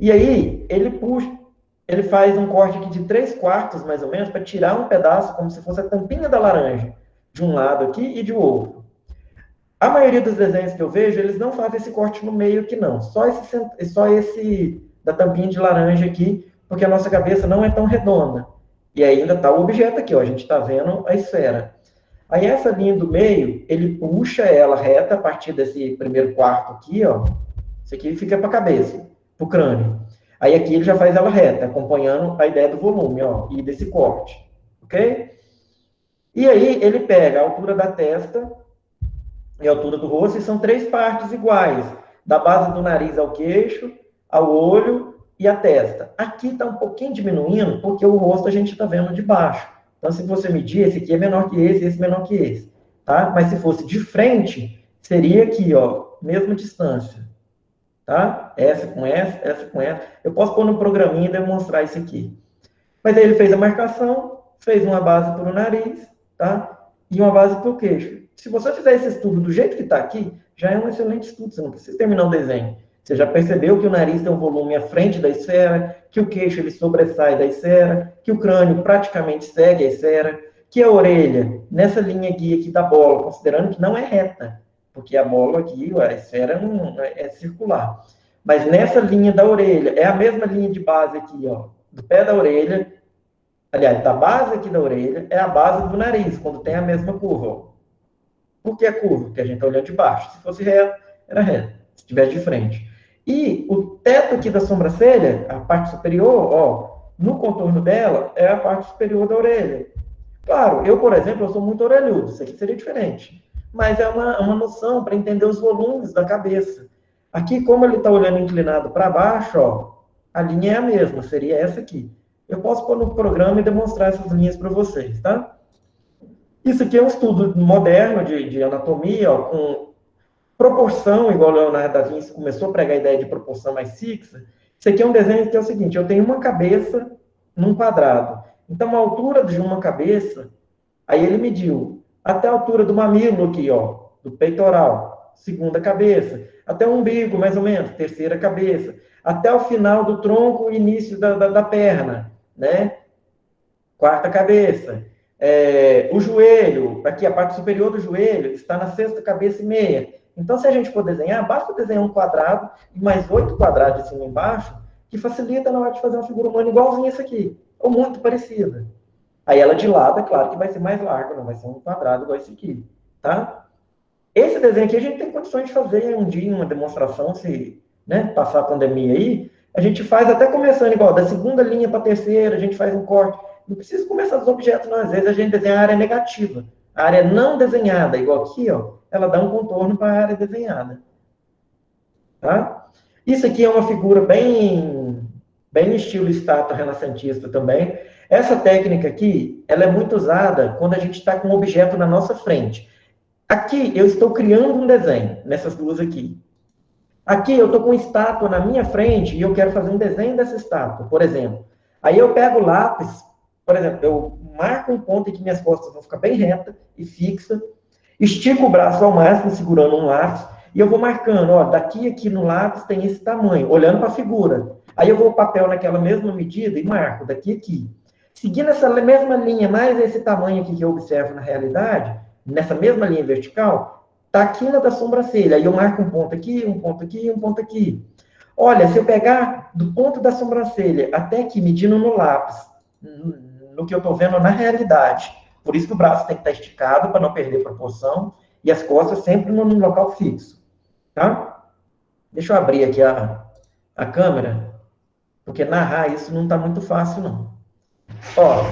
Speaker 3: E aí, ele faz um corte aqui de 3/4, mais ou menos, para tirar um pedaço, como se fosse a tampinha da laranja, de um lado aqui e de outro. A maioria dos desenhos que eu vejo, eles não fazem esse corte no meio aqui, não. Só esse da tampinha de laranja aqui, porque a nossa cabeça não é tão redonda. E ainda está o objeto aqui, ó, a gente está vendo a esfera. Aí essa linha do meio, ele puxa ela reta a partir desse primeiro quarto aqui, ó. Isso aqui fica para a cabeça, para o crânio. Aí aqui ele já faz ela reta, acompanhando a ideia do volume, ó, e desse corte, ok? E aí ele pega a altura da testa e a altura do rosto, e são 3 partes iguais, da base do nariz ao queixo, ao olho e a testa. Aqui está um pouquinho diminuindo, porque o rosto a gente está vendo de baixo. Então, se você medir, esse aqui é menor que esse menor que esse, tá? Mas se fosse de frente, seria aqui, ó, mesma distância, tá? Essa com essa, essa com essa. Eu posso pôr no programinha e demonstrar isso aqui. Mas aí ele fez a marcação, fez uma base para o nariz, tá? E uma base para o queixo. Se você fizer esse estudo do jeito que está aqui, já é um excelente estudo, você não precisa terminar o desenho. Você já percebeu que o nariz tem um volume à frente da esfera, que o queixo ele sobressai da esfera, que o crânio praticamente segue a esfera, que a orelha, nessa linha guia aqui da bola, considerando que não é reta, porque a bola aqui, a esfera é circular. Mas nessa linha da orelha, é a mesma linha de base aqui, ó, do pé da orelha, aliás, da base aqui da orelha, é a base do nariz, quando tem a mesma curva, ó. Por que a curva? Porque a gente está olhando de baixo. Se fosse reto, era reto. Se estivesse de frente. E o teto aqui da sobrancelha, a parte superior, ó, no contorno dela, é a parte superior da orelha. Claro, eu, por exemplo, eu sou muito orelhudo. Isso aqui seria diferente. Mas é uma noção para entender os volumes da cabeça. Aqui, como ele está olhando inclinado para baixo, ó, a linha é a mesma. Seria essa aqui. Eu posso pôr no programa e demonstrar essas linhas para vocês, tá? Isso aqui é um estudo moderno de anatomia, ó, com proporção, igual o Leonardo da Vinci começou a pregar a ideia de proporção mais fixa. Isso aqui é um desenho que é o seguinte, eu tenho uma cabeça num quadrado. Então, a altura de uma cabeça, aí ele mediu até a altura do mamilo aqui, ó, do peitoral, segunda cabeça, até o umbigo, mais ou menos, terceira cabeça, até o final do tronco, início da perna, né? Quarta cabeça. O joelho, aqui a parte superior do joelho, está na sexta cabeça e meia. Então, se a gente for desenhar, basta desenhar um quadrado e mais 8 quadrados de cima e embaixo, que facilita na hora de fazer uma figura humana igualzinha essa aqui, ou muito parecida. Aí ela de lado, é claro que vai ser mais larga, não vai ser um quadrado igual esse aqui, tá? Esse desenho aqui a gente tem condições de fazer um dia, uma demonstração, se, né, passar a pandemia aí, a gente faz até começando igual, da segunda linha para a terceira, a gente faz um corte. Não precisa começar dos objetos, não. Às vezes a gente desenha a área negativa. A área não desenhada, igual aqui, ó, ela dá um contorno para a área desenhada. Tá? Isso aqui é uma figura bem estilo estátua renascentista também. Essa técnica aqui, ela é muito usada quando a gente está com um objeto na nossa frente. Aqui eu estou criando um desenho, nessas duas aqui. Aqui eu estou com uma estátua na minha frente e eu quero fazer um desenho dessa estátua, por exemplo. Aí eu pego o lápis, por exemplo, eu marco um ponto em que minhas costas vão ficar bem reta e fixa, estico o braço ao máximo, segurando um lápis, e eu vou marcando, ó, daqui aqui no lápis tem esse tamanho, olhando para a figura. Aí eu vou o papel naquela mesma medida e marco daqui aqui. Seguindo essa mesma linha, mais esse tamanho aqui que eu observo na realidade, nessa mesma linha vertical, está a quina da sobrancelha. Aí eu marco um ponto aqui, um ponto aqui, um ponto aqui. Olha, se eu pegar do ponto da sobrancelha até aqui, medindo no lápis, no que eu estou vendo na realidade, por isso que o braço tem que estar esticado para não perder proporção e as costas sempre no local fixo, tá? Deixa eu abrir aqui a câmera, porque narrar isso não está muito fácil, não. Ó,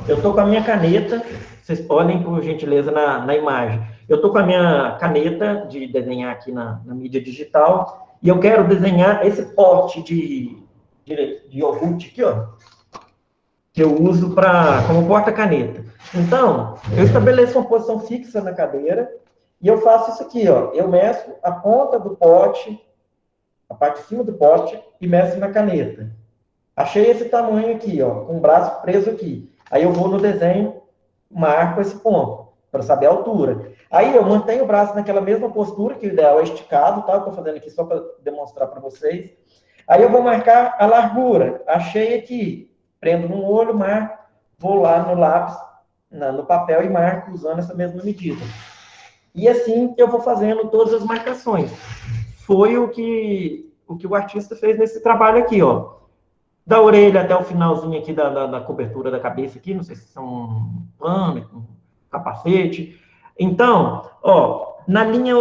Speaker 3: eu estou com a minha caneta, vocês olhem por gentileza na imagem. Eu estou com a minha caneta de desenhar aqui na mídia digital e eu quero desenhar esse pote de iogurte aqui, ó, que eu uso como porta-caneta. Então, eu estabeleço uma posição fixa na cadeira e eu faço isso aqui, ó. Eu meço a ponta do pote, a parte de cima do pote, e meço na caneta. Achei esse tamanho aqui, ó, com o braço preso aqui. Aí eu vou no desenho, marco esse ponto, para saber a altura. Aí eu mantenho o braço naquela mesma postura, que o ideal é esticado, tá? Eu estou fazendo aqui só para demonstrar para vocês. Aí eu vou marcar a largura. Achei aqui. Prendo num olho, marco, vou lá no lápis, no papel e marco usando essa mesma medida. E assim eu vou fazendo todas as marcações. Foi o que o artista fez nesse trabalho aqui, ó. Da orelha até o finalzinho aqui da cobertura da cabeça aqui, não sei se são um pano, um capacete. Então, ó, na linha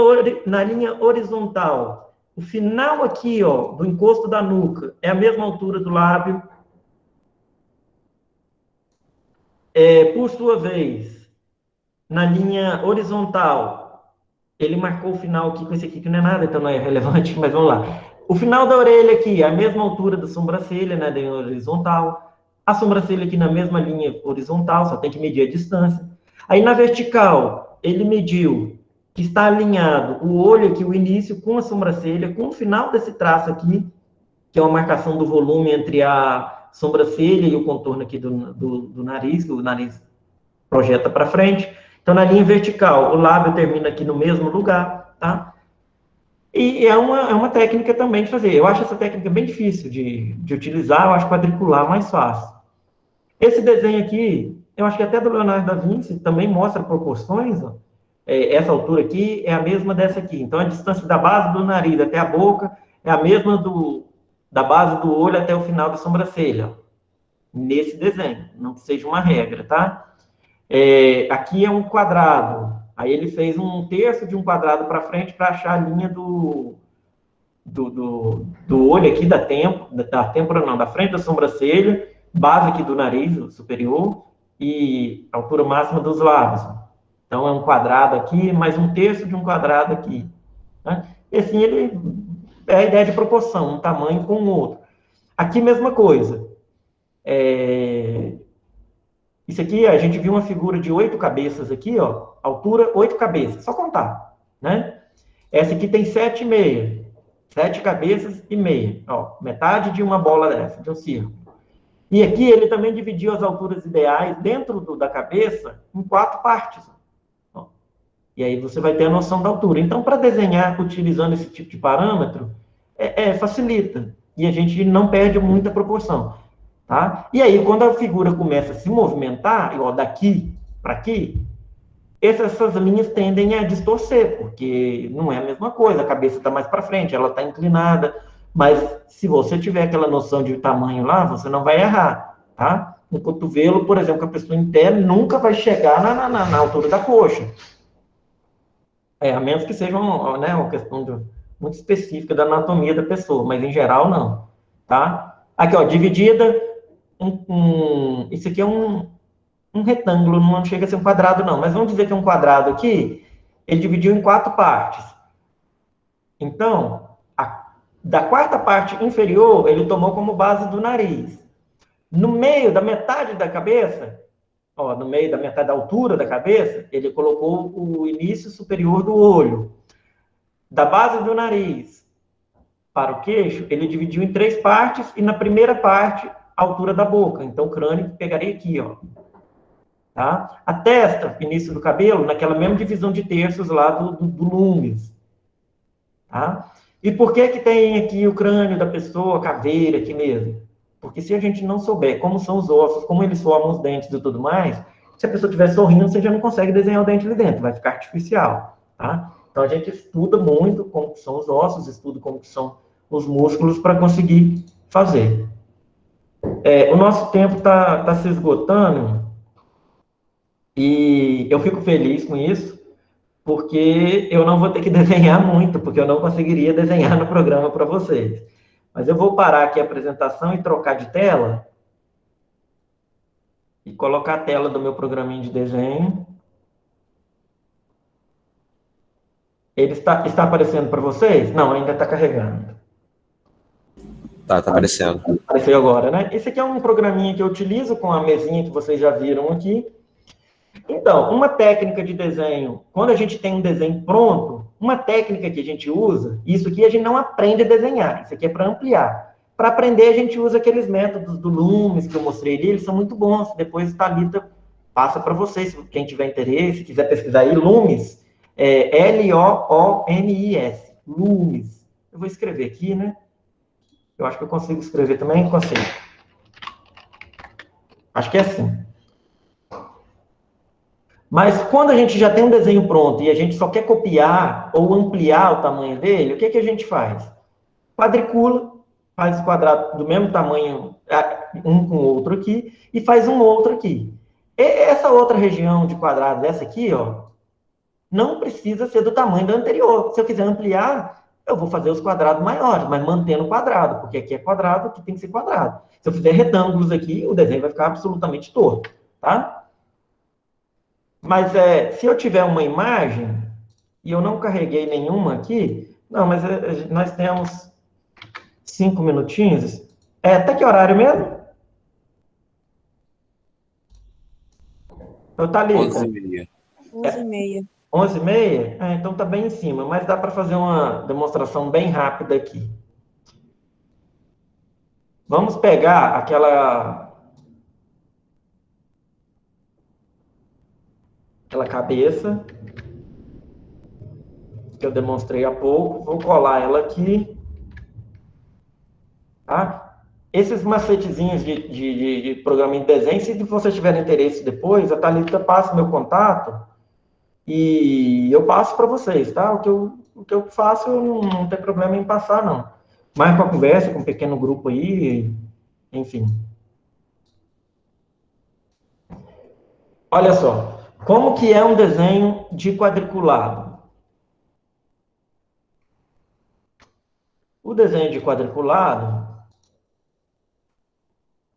Speaker 3: horizontal, o final aqui, ó, do encosto da nuca é a mesma altura do lábio. Por sua vez, na linha horizontal, ele marcou o final aqui com esse aqui, que não é nada, então não é relevante, mas vamos lá. O final da orelha aqui é a mesma altura da sobrancelha, né, da linha horizontal. A sobrancelha aqui na mesma linha horizontal, só tem que medir a distância. Aí na vertical, ele mediu que está alinhado o olho aqui, o início, com a sobrancelha, com o final desse traço aqui, que é uma marcação do volume entre a sobrancelha e o contorno aqui do nariz, que o nariz projeta para frente. Então, na linha vertical, o lábio termina aqui no mesmo lugar, tá? E é uma técnica também de fazer. Eu acho essa técnica bem difícil de utilizar, eu acho quadricular mais fácil. Esse desenho aqui, eu acho que até do Leonardo da Vinci também mostra proporções, ó. Essa altura aqui é a mesma dessa aqui. Então, a distância da base do nariz até a boca é a mesma da base do olho até o final da sobrancelha, ó, nesse desenho. Não que seja uma regra, tá? Aqui é um quadrado. Aí ele fez um terço de um quadrado para frente para achar a linha do olho aqui, da frente da sobrancelha, base aqui do nariz superior e altura máxima dos lábios. Então, é um quadrado aqui, mais um terço de um quadrado aqui, né? E assim, ele é a ideia de proporção, um tamanho com o outro. Aqui, mesma coisa. Isso aqui, a gente viu uma figura de 8 cabeças aqui, ó, altura 8 cabeças, só contar, né? Essa aqui tem 7,5, 7 cabeças e meia, ó, metade de uma bola dessa, de um círculo. E aqui ele também dividiu as alturas ideais dentro da cabeça em 4 partes. Ó. E aí você vai ter a noção da altura. Então, para desenhar utilizando esse tipo de parâmetro, facilita. E a gente não perde muita proporção. Tá? E aí, quando a figura começa a se movimentar, ó, daqui para aqui, essas linhas tendem a distorcer, porque não é a mesma coisa, a cabeça está mais para frente, ela está inclinada, mas se você tiver aquela noção de tamanho lá, você não vai errar, tá? No cotovelo, por exemplo, a pessoa em pé nunca vai chegar na altura da coxa. A menos que seja uma questão muito específica da anatomia da pessoa, mas em geral não, tá? Aqui, ó, dividida, isso aqui é um retângulo, não chega a ser um quadrado não, mas vamos dizer que é um quadrado aqui, ele dividiu em 4 partes. Então, da quarta parte inferior, ele tomou como base do nariz. No meio, da metade da cabeça, ó, no meio da metade da altura da cabeça, ele colocou o início superior do olho. Da base do nariz para o queixo, ele dividiu em 3 partes, e na primeira parte, a altura da boca. Então, o crânio pegaria aqui, ó. Tá? A testa, início do cabelo, naquela mesma divisão de terços lá do lumes. Tá? E por que tem aqui o crânio da pessoa, a caveira aqui mesmo? Porque se a gente não souber como são os ossos, como eles formam os dentes e tudo mais, se a pessoa estiver sorrindo, você já não consegue desenhar o dente ali dentro, vai ficar artificial. Tá? Então, a gente estuda muito como são os ossos, estuda como são os músculos para conseguir fazer. O nosso tempo está se esgotando, e eu fico feliz com isso, porque eu não vou ter que desenhar muito, porque eu não conseguiria desenhar no programa para vocês. Mas eu vou parar aqui a apresentação e trocar de tela, e colocar a tela do meu programinha de desenho. Ele está aparecendo para vocês? Não, ainda está carregando.
Speaker 1: Tá aparecendo.
Speaker 3: Apareceu agora, né? Esse aqui é um programinha que eu utilizo com a mesinha que vocês já viram aqui. Então, uma técnica de desenho, quando a gente tem um desenho pronto, uma técnica que a gente usa, isso aqui a gente não aprende a desenhar, isso aqui é para ampliar. Para aprender, a gente usa aqueles métodos do Lumes que eu mostrei ali, eles são muito bons. Depois, Thalita passa para vocês, quem tiver interesse, quiser pesquisar aí, Lumes, L-O-O-M-I-S, Lumes. Eu vou escrever aqui, né? Eu acho que eu consigo escrever também, consigo. Acho que é assim. Mas quando a gente já tem um desenho pronto e a gente só quer copiar ou ampliar o tamanho dele, o que a gente faz? Quadricula, faz o quadrado do mesmo tamanho, um com o outro aqui, e faz um outro aqui. E essa outra região de quadrados, essa aqui, ó, não precisa ser do tamanho da anterior. Se eu quiser ampliar, eu vou fazer os quadrados maiores, mas mantendo o quadrado, porque aqui é quadrado, aqui tem que ser quadrado. Se eu fizer retângulos aqui, o desenho vai ficar absolutamente torto, tá? Mas se eu tiver uma imagem, e eu não carreguei nenhuma aqui, não, mas nós temos 5 minutinhos. Até que horário mesmo? Eu tá ali.
Speaker 6: 11h30.
Speaker 4: 11h30.
Speaker 3: 11h30? Então tá bem em cima, mas dá para fazer uma demonstração bem rápida aqui. Vamos pegar aquela cabeça que eu demonstrei há pouco, vou colar ela aqui, tá? Esses macetezinhos de programinha de desenho, se vocês tiverem interesse depois, a Thalita passa meu contato e eu passo para vocês, tá? O que eu faço, não tem problema em passar, não. Mais com a conversa, com um pequeno grupo aí, enfim. Olha só, como que é um desenho de quadriculado? O desenho de quadriculado,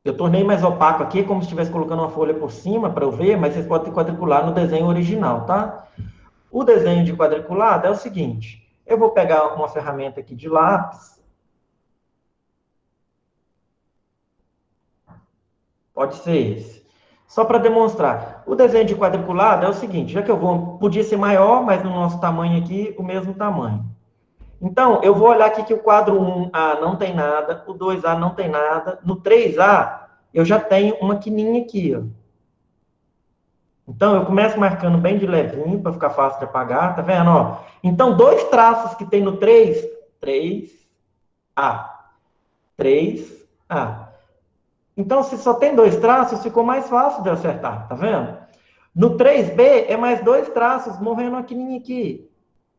Speaker 3: eu tornei mais opaco aqui, como se estivesse colocando uma folha por cima para eu ver, mas vocês podem quadricular no desenho original, tá? O desenho de quadriculado é o seguinte, eu vou pegar uma ferramenta aqui de lápis, pode ser esse, só para demonstrar. O desenho de quadriculado é o seguinte, já que podia ser maior, mas no nosso tamanho aqui, o mesmo tamanho. Então, eu vou olhar aqui que o quadro 1A não tem nada, o 2A não tem nada, no 3A, eu já tenho uma quininha aqui, ó. Então, eu começo marcando bem de levinho, para ficar fácil de apagar, tá vendo, ó? Então, 2 traços que tem no 3, 3A, 3A. Então, se só tem 2 traços, ficou mais fácil de acertar, tá vendo? No 3B, é mais 2 traços, morrendo uma quininha aqui.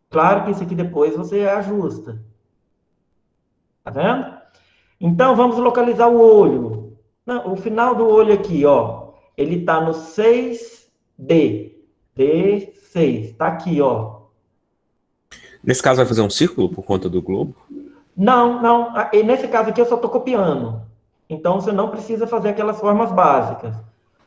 Speaker 3: Claro que isso aqui depois você ajusta. Tá vendo? Então, vamos localizar o olho. Não, o final do olho aqui, ó. Ele tá no 6D. D6. Tá aqui, ó.
Speaker 1: Nesse caso, vai fazer um círculo por conta do globo?
Speaker 3: Não, não. E nesse caso aqui, eu só tô copiando. Então, você não precisa fazer aquelas formas básicas.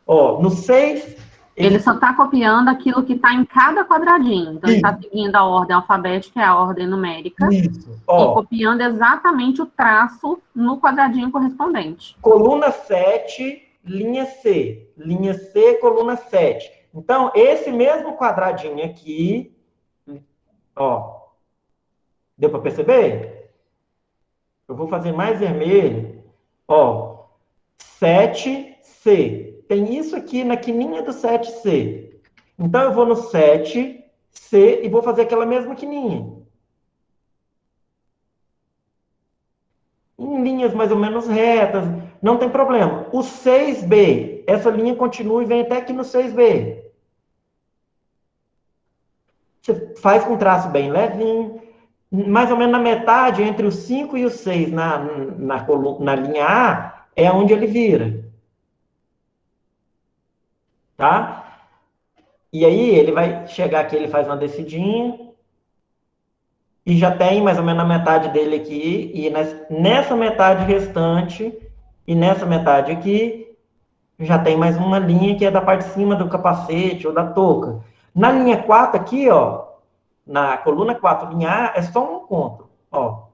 Speaker 3: Ó, no 6...
Speaker 2: Ele só está copiando aquilo que está em cada quadradinho. Então, ele está seguindo a ordem alfabética, que é a ordem numérica.
Speaker 3: Isso.
Speaker 2: E copiando exatamente o traço no quadradinho correspondente.
Speaker 3: Coluna 7, linha C, coluna 7. Então, esse mesmo quadradinho aqui, ó, deu para perceber? Eu vou fazer mais vermelho, ó, 7C. Tem isso aqui na quininha do 7C. Então, eu vou no 7C e vou fazer aquela mesma quininha. Em linhas mais ou menos retas, não tem problema. O 6B, essa linha continua e vem até aqui no 6B. Você faz com traço bem levinho, mais ou menos na metade, entre o 5 e o 6, na linha A, é onde ele vira. Tá? E aí, ele vai chegar aqui, ele faz uma descidinha, e já tem mais ou menos a metade dele aqui, e nessa metade restante, e nessa metade aqui, já tem mais uma linha que é da parte de cima do capacete ou da touca. Na linha 4 aqui, ó, na coluna 4, linha A, é só um encontro, ó.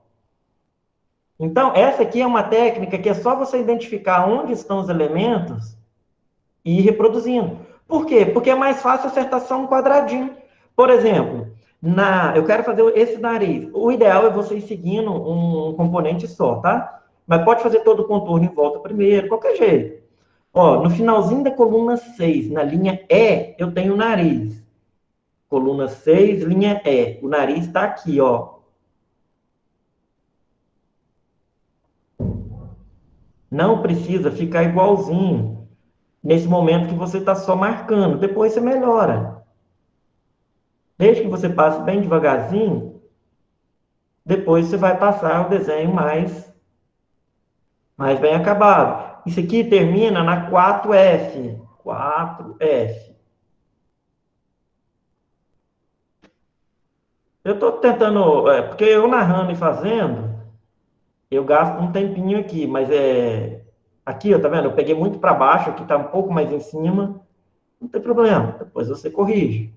Speaker 3: Então, essa aqui é uma técnica que é só você identificar onde estão os elementos e ir reproduzindo. Por quê? Porque é mais fácil acertar só um quadradinho. Por exemplo, eu quero fazer esse nariz. O ideal é você ir seguindo um componente só, tá? Mas pode fazer todo o contorno em volta primeiro, qualquer jeito. Ó, no finalzinho da coluna 6, na linha E, eu tenho o nariz. Coluna 6, linha E. O nariz está aqui, ó. Não precisa ficar igualzinho nesse momento que você está só marcando. Depois você melhora. Desde que você passe bem devagarzinho, depois você vai passar o desenho mais bem acabado. Isso aqui termina na 4F. 4F. Eu estou tentando, porque eu narrando e fazendo, eu gasto um tempinho aqui, mas aqui, ó, tá vendo? Eu peguei muito para baixo, aqui tá um pouco mais em cima, não tem problema, depois você corrige.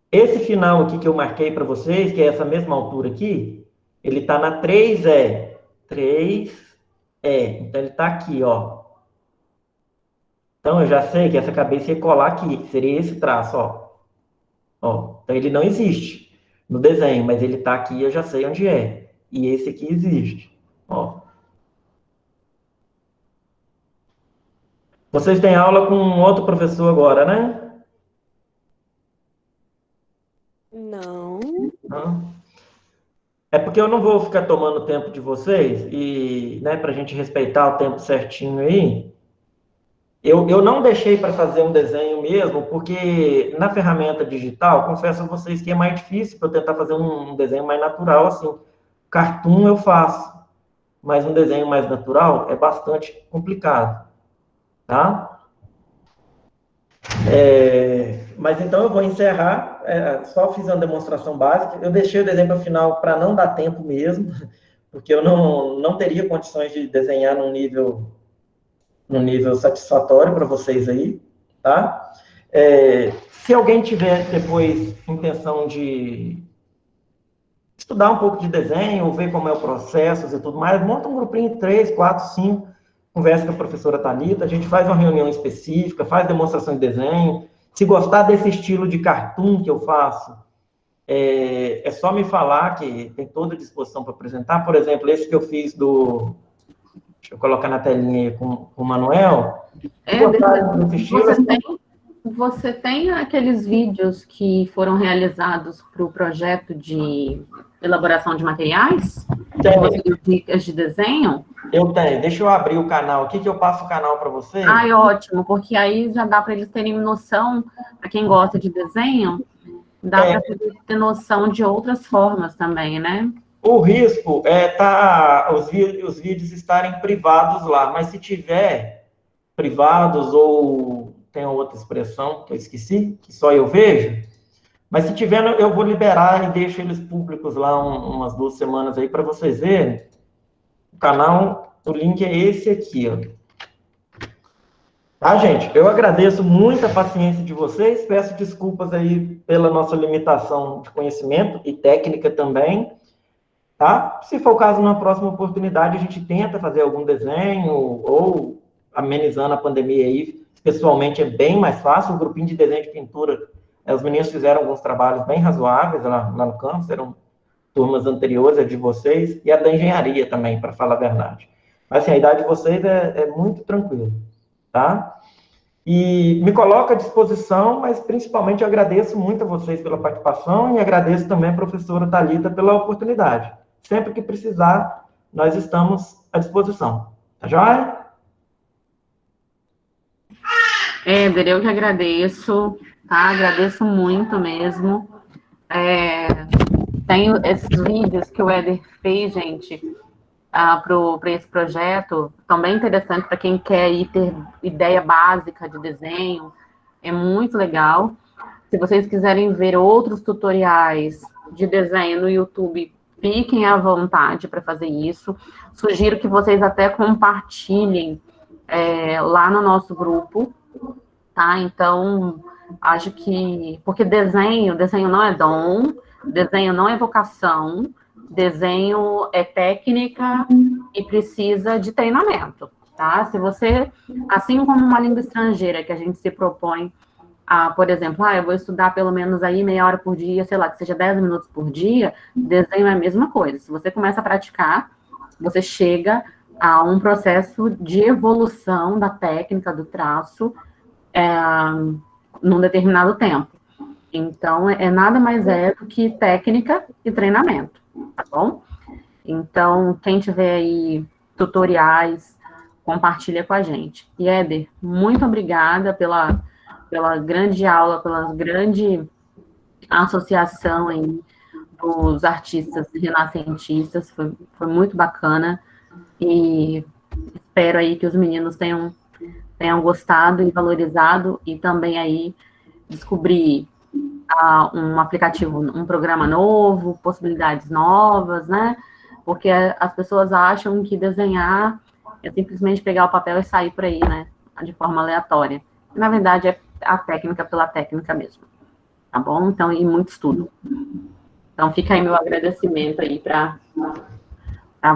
Speaker 3: Esse final aqui que eu marquei para vocês, que é essa mesma altura aqui, ele tá na 3E. 3E. Então ele tá aqui, ó. Então eu já sei que essa cabeça ia colar aqui, que seria esse traço, ó. Ó, então ele não existe no desenho, mas ele está aqui, eu já sei onde é. E esse aqui existe. Ó. Vocês têm aula com outro professor agora, né?
Speaker 4: Não.
Speaker 3: Não? É porque eu não vou ficar tomando tempo de vocês e, né, para a gente respeitar o tempo certinho aí. Eu não deixei para fazer um desenho mesmo, porque na ferramenta digital, confesso a vocês que é mais difícil para eu tentar fazer um desenho mais natural, assim. Cartoon eu faço, mas um desenho mais natural é bastante complicado, tá? Mas então eu vou encerrar, só fiz uma demonstração básica, eu deixei o desenho para o final para não dar tempo mesmo, porque eu não teria condições de desenhar num nível satisfatório para vocês aí, tá? Se alguém tiver depois intenção de estudar um pouco de desenho, ou ver como é o processo e tudo mais, monta um grupinho de 3, 4, 5, conversa com a professora Thalita, a gente faz uma reunião específica, faz demonstração de desenho. Se gostar desse estilo de cartoon que eu faço, é só me falar que tem toda a disposição para apresentar. Por exemplo, esse que eu fiz deixa eu colocar na telinha aí com o Manuel.
Speaker 2: Você tem aqueles vídeos que foram realizados para o projeto de elaboração de materiais?
Speaker 3: Tem.
Speaker 2: Dicas de desenho?
Speaker 3: Eu tenho. Deixa eu abrir o canal aqui, que eu passo o canal para vocês.
Speaker 2: Ai, ótimo, porque aí já dá para eles terem noção, para quem gosta de desenho, dá para ter noção de outras formas também, né?
Speaker 3: O risco os vídeos estarem privados lá, mas se tiver privados ou tem outra expressão que eu esqueci, que só eu vejo, mas se tiver, eu vou liberar e deixo eles públicos lá umas 2 semanas aí para vocês verem. O canal, o link é esse aqui, ó. Tá, gente? Eu agradeço muito a paciência de vocês, peço desculpas aí pela nossa limitação de conhecimento e técnica também. Tá? Se for o caso, na próxima oportunidade, a gente tenta fazer algum desenho ou amenizando a pandemia aí, pessoalmente é bem mais fácil. O grupinho de desenho de pintura, os meninos fizeram alguns trabalhos bem razoáveis lá no campus, eram turmas anteriores, a de vocês, e a da engenharia também, para falar a verdade. Mas, assim, a idade de vocês é muito tranquila, tá? E me coloco à disposição, mas principalmente eu agradeço muito a vocês pela participação e agradeço também a professora Thalita pela oportunidade. Sempre que precisar, nós estamos à disposição. Tá joia?
Speaker 2: Éder, eu que agradeço, tá? Agradeço muito mesmo. Tem esses vídeos que o Éder fez, gente, para esse projeto, também interessante para quem quer ir ter ideia básica de desenho, é muito legal. Se vocês quiserem ver outros tutoriais de desenho no YouTube, fiquem à vontade para fazer isso. Sugiro que vocês até compartilhem lá no nosso grupo, tá? Então, acho que... Porque desenho não é dom, desenho não é vocação, desenho é técnica e precisa de treinamento, tá? Se você, assim como uma língua estrangeira que a gente se propõe a, por exemplo, eu vou estudar pelo menos aí meia hora por dia, sei lá, que seja 10 minutos por dia, desenho é a mesma coisa. Se você começa a praticar, você chega a um processo de evolução da técnica do traço num determinado tempo. Então, nada mais do que técnica e treinamento, tá bom? Então, quem tiver aí tutoriais, compartilha com a gente. E, Éder, muito obrigada pela grande aula, pela grande associação aí dos artistas renascentistas, foi muito bacana, e espero aí que os meninos tenham gostado e valorizado, e também aí descobrir um aplicativo, um programa novo, possibilidades novas, né? Porque as pessoas acham que desenhar é simplesmente pegar o papel e sair por aí, né? De forma aleatória. Na verdade, é a técnica pela técnica mesmo. Tá bom? Então, e muito estudo. Então, fica aí meu agradecimento aí para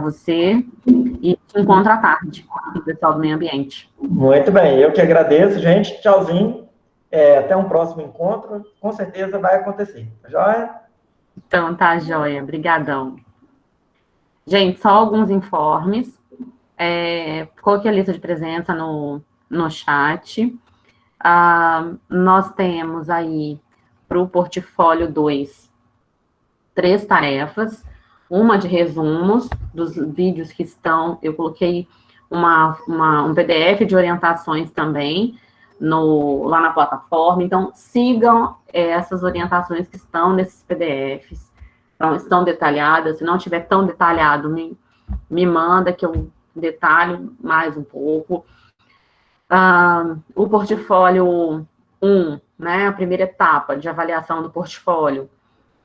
Speaker 2: você, e te encontro à tarde, o pessoal do meio ambiente.
Speaker 3: Muito bem, eu que agradeço, gente. Tchauzinho. Até um próximo encontro. Com certeza vai acontecer. Tá joia?
Speaker 2: Então, tá joia. Obrigadão. Gente, só alguns informes. Coloquei a lista de presença no chat. Nós temos aí, para o portfólio 2, 3 tarefas. Uma de resumos dos vídeos que estão... Eu coloquei um PDF de orientações também lá na plataforma. Então, sigam essas orientações que estão nesses PDFs. Então, estão detalhadas. Se não tiver tão detalhado, me manda que eu detalho mais um pouco. O portfólio 1, né, a primeira etapa de avaliação do portfólio,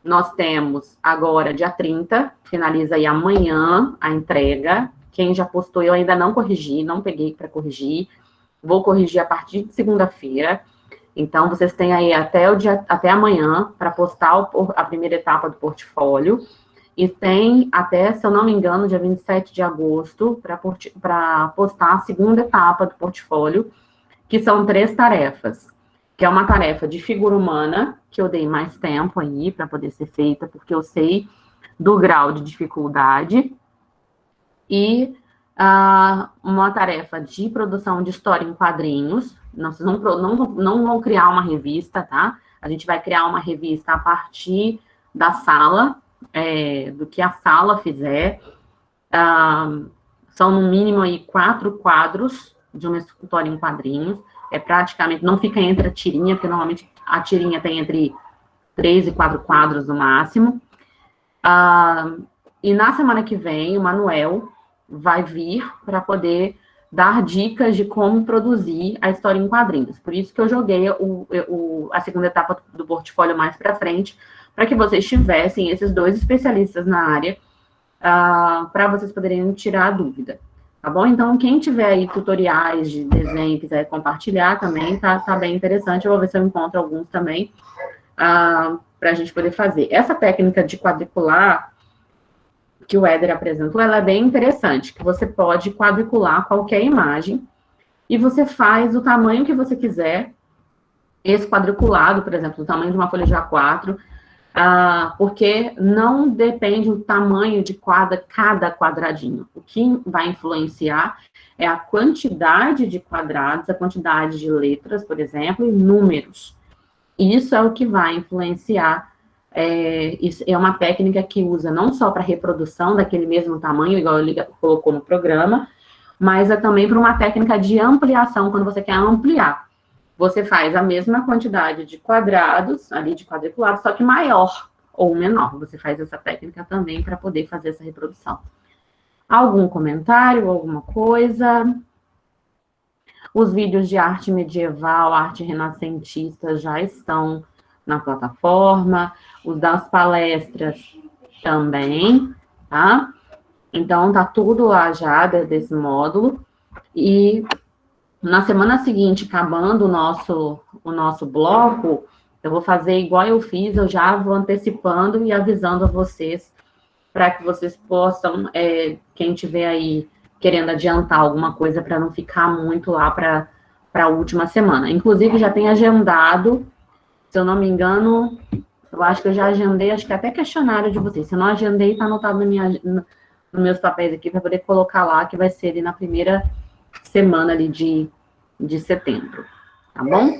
Speaker 2: nós temos agora, dia 30, finaliza aí amanhã a entrega. Quem já postou, eu ainda não corrigi, não peguei para corrigir. Vou corrigir a partir de segunda-feira. Então, vocês têm aí até amanhã para postar a primeira etapa do portfólio. E tem até, se eu não me engano, dia 27 de agosto, para postar a segunda etapa do portfólio, que são 3 tarefas. Que é uma tarefa de figura humana, que eu dei mais tempo aí para poder ser feita, porque eu sei do grau de dificuldade. E uma tarefa de produção de história em quadrinhos. Vocês não vão criar uma revista, tá? A gente vai criar uma revista a partir da sala, do que a sala fizer. São, no mínimo, aí 4 quadros de uma história em quadrinhos. Praticamente, não fica entre a tirinha, porque normalmente a tirinha tem entre 3 e 4 quadros no máximo. E na semana que vem, o Manuel vai vir para poder dar dicas de como produzir a história em quadrinhos. Por isso que eu joguei a segunda etapa do portfólio mais para frente, para que vocês tivessem esses 2 especialistas na área, para vocês poderem tirar a dúvida. Tá bom? Então, quem tiver aí tutoriais de desenho e quiser compartilhar também, tá bem interessante. Eu vou ver se eu encontro alguns também, para a gente poder fazer. Essa técnica de quadricular que o Éder apresentou, ela é bem interessante, que você pode quadricular qualquer imagem e você faz o tamanho que você quiser, esse quadriculado, por exemplo, do tamanho de uma folha de A4, porque não depende do tamanho de cada quadradinho. O que vai influenciar é a quantidade de quadrados, a quantidade de letras, por exemplo, e números. Isso é o que vai influenciar. Isso é uma técnica que usa não só para reprodução daquele mesmo tamanho, igual ele colocou no programa, mas é também para uma técnica de ampliação, quando você quer ampliar. Você faz a mesma quantidade de quadrados, ali de quadriculados, só que maior ou menor. Você faz essa técnica também para poder fazer essa reprodução. Algum comentário, alguma coisa? Os vídeos de arte medieval, arte renascentista já estão na plataforma. Os das palestras também, tá? Então, tá tudo lá já desse módulo. E na semana seguinte, acabando o nosso bloco, eu vou fazer igual eu fiz, eu já vou antecipando e avisando a vocês, para que vocês possam, quem tiver aí querendo adiantar alguma coisa, para não ficar muito lá para a última semana. Inclusive, já tem agendado, se eu não me engano, eu acho que eu já agendei, acho que até questionário de vocês. Se eu não agendei, está anotado nos meus papéis aqui, para poder colocar lá, que vai ser ali na primeira semana ali de setembro, tá bom?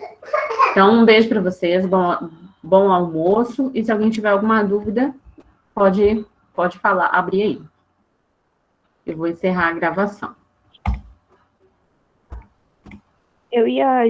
Speaker 2: Então, um beijo para vocês, bom almoço, e se alguém tiver alguma dúvida, pode falar, abrir aí. Eu vou encerrar a gravação.
Speaker 4: Eu ia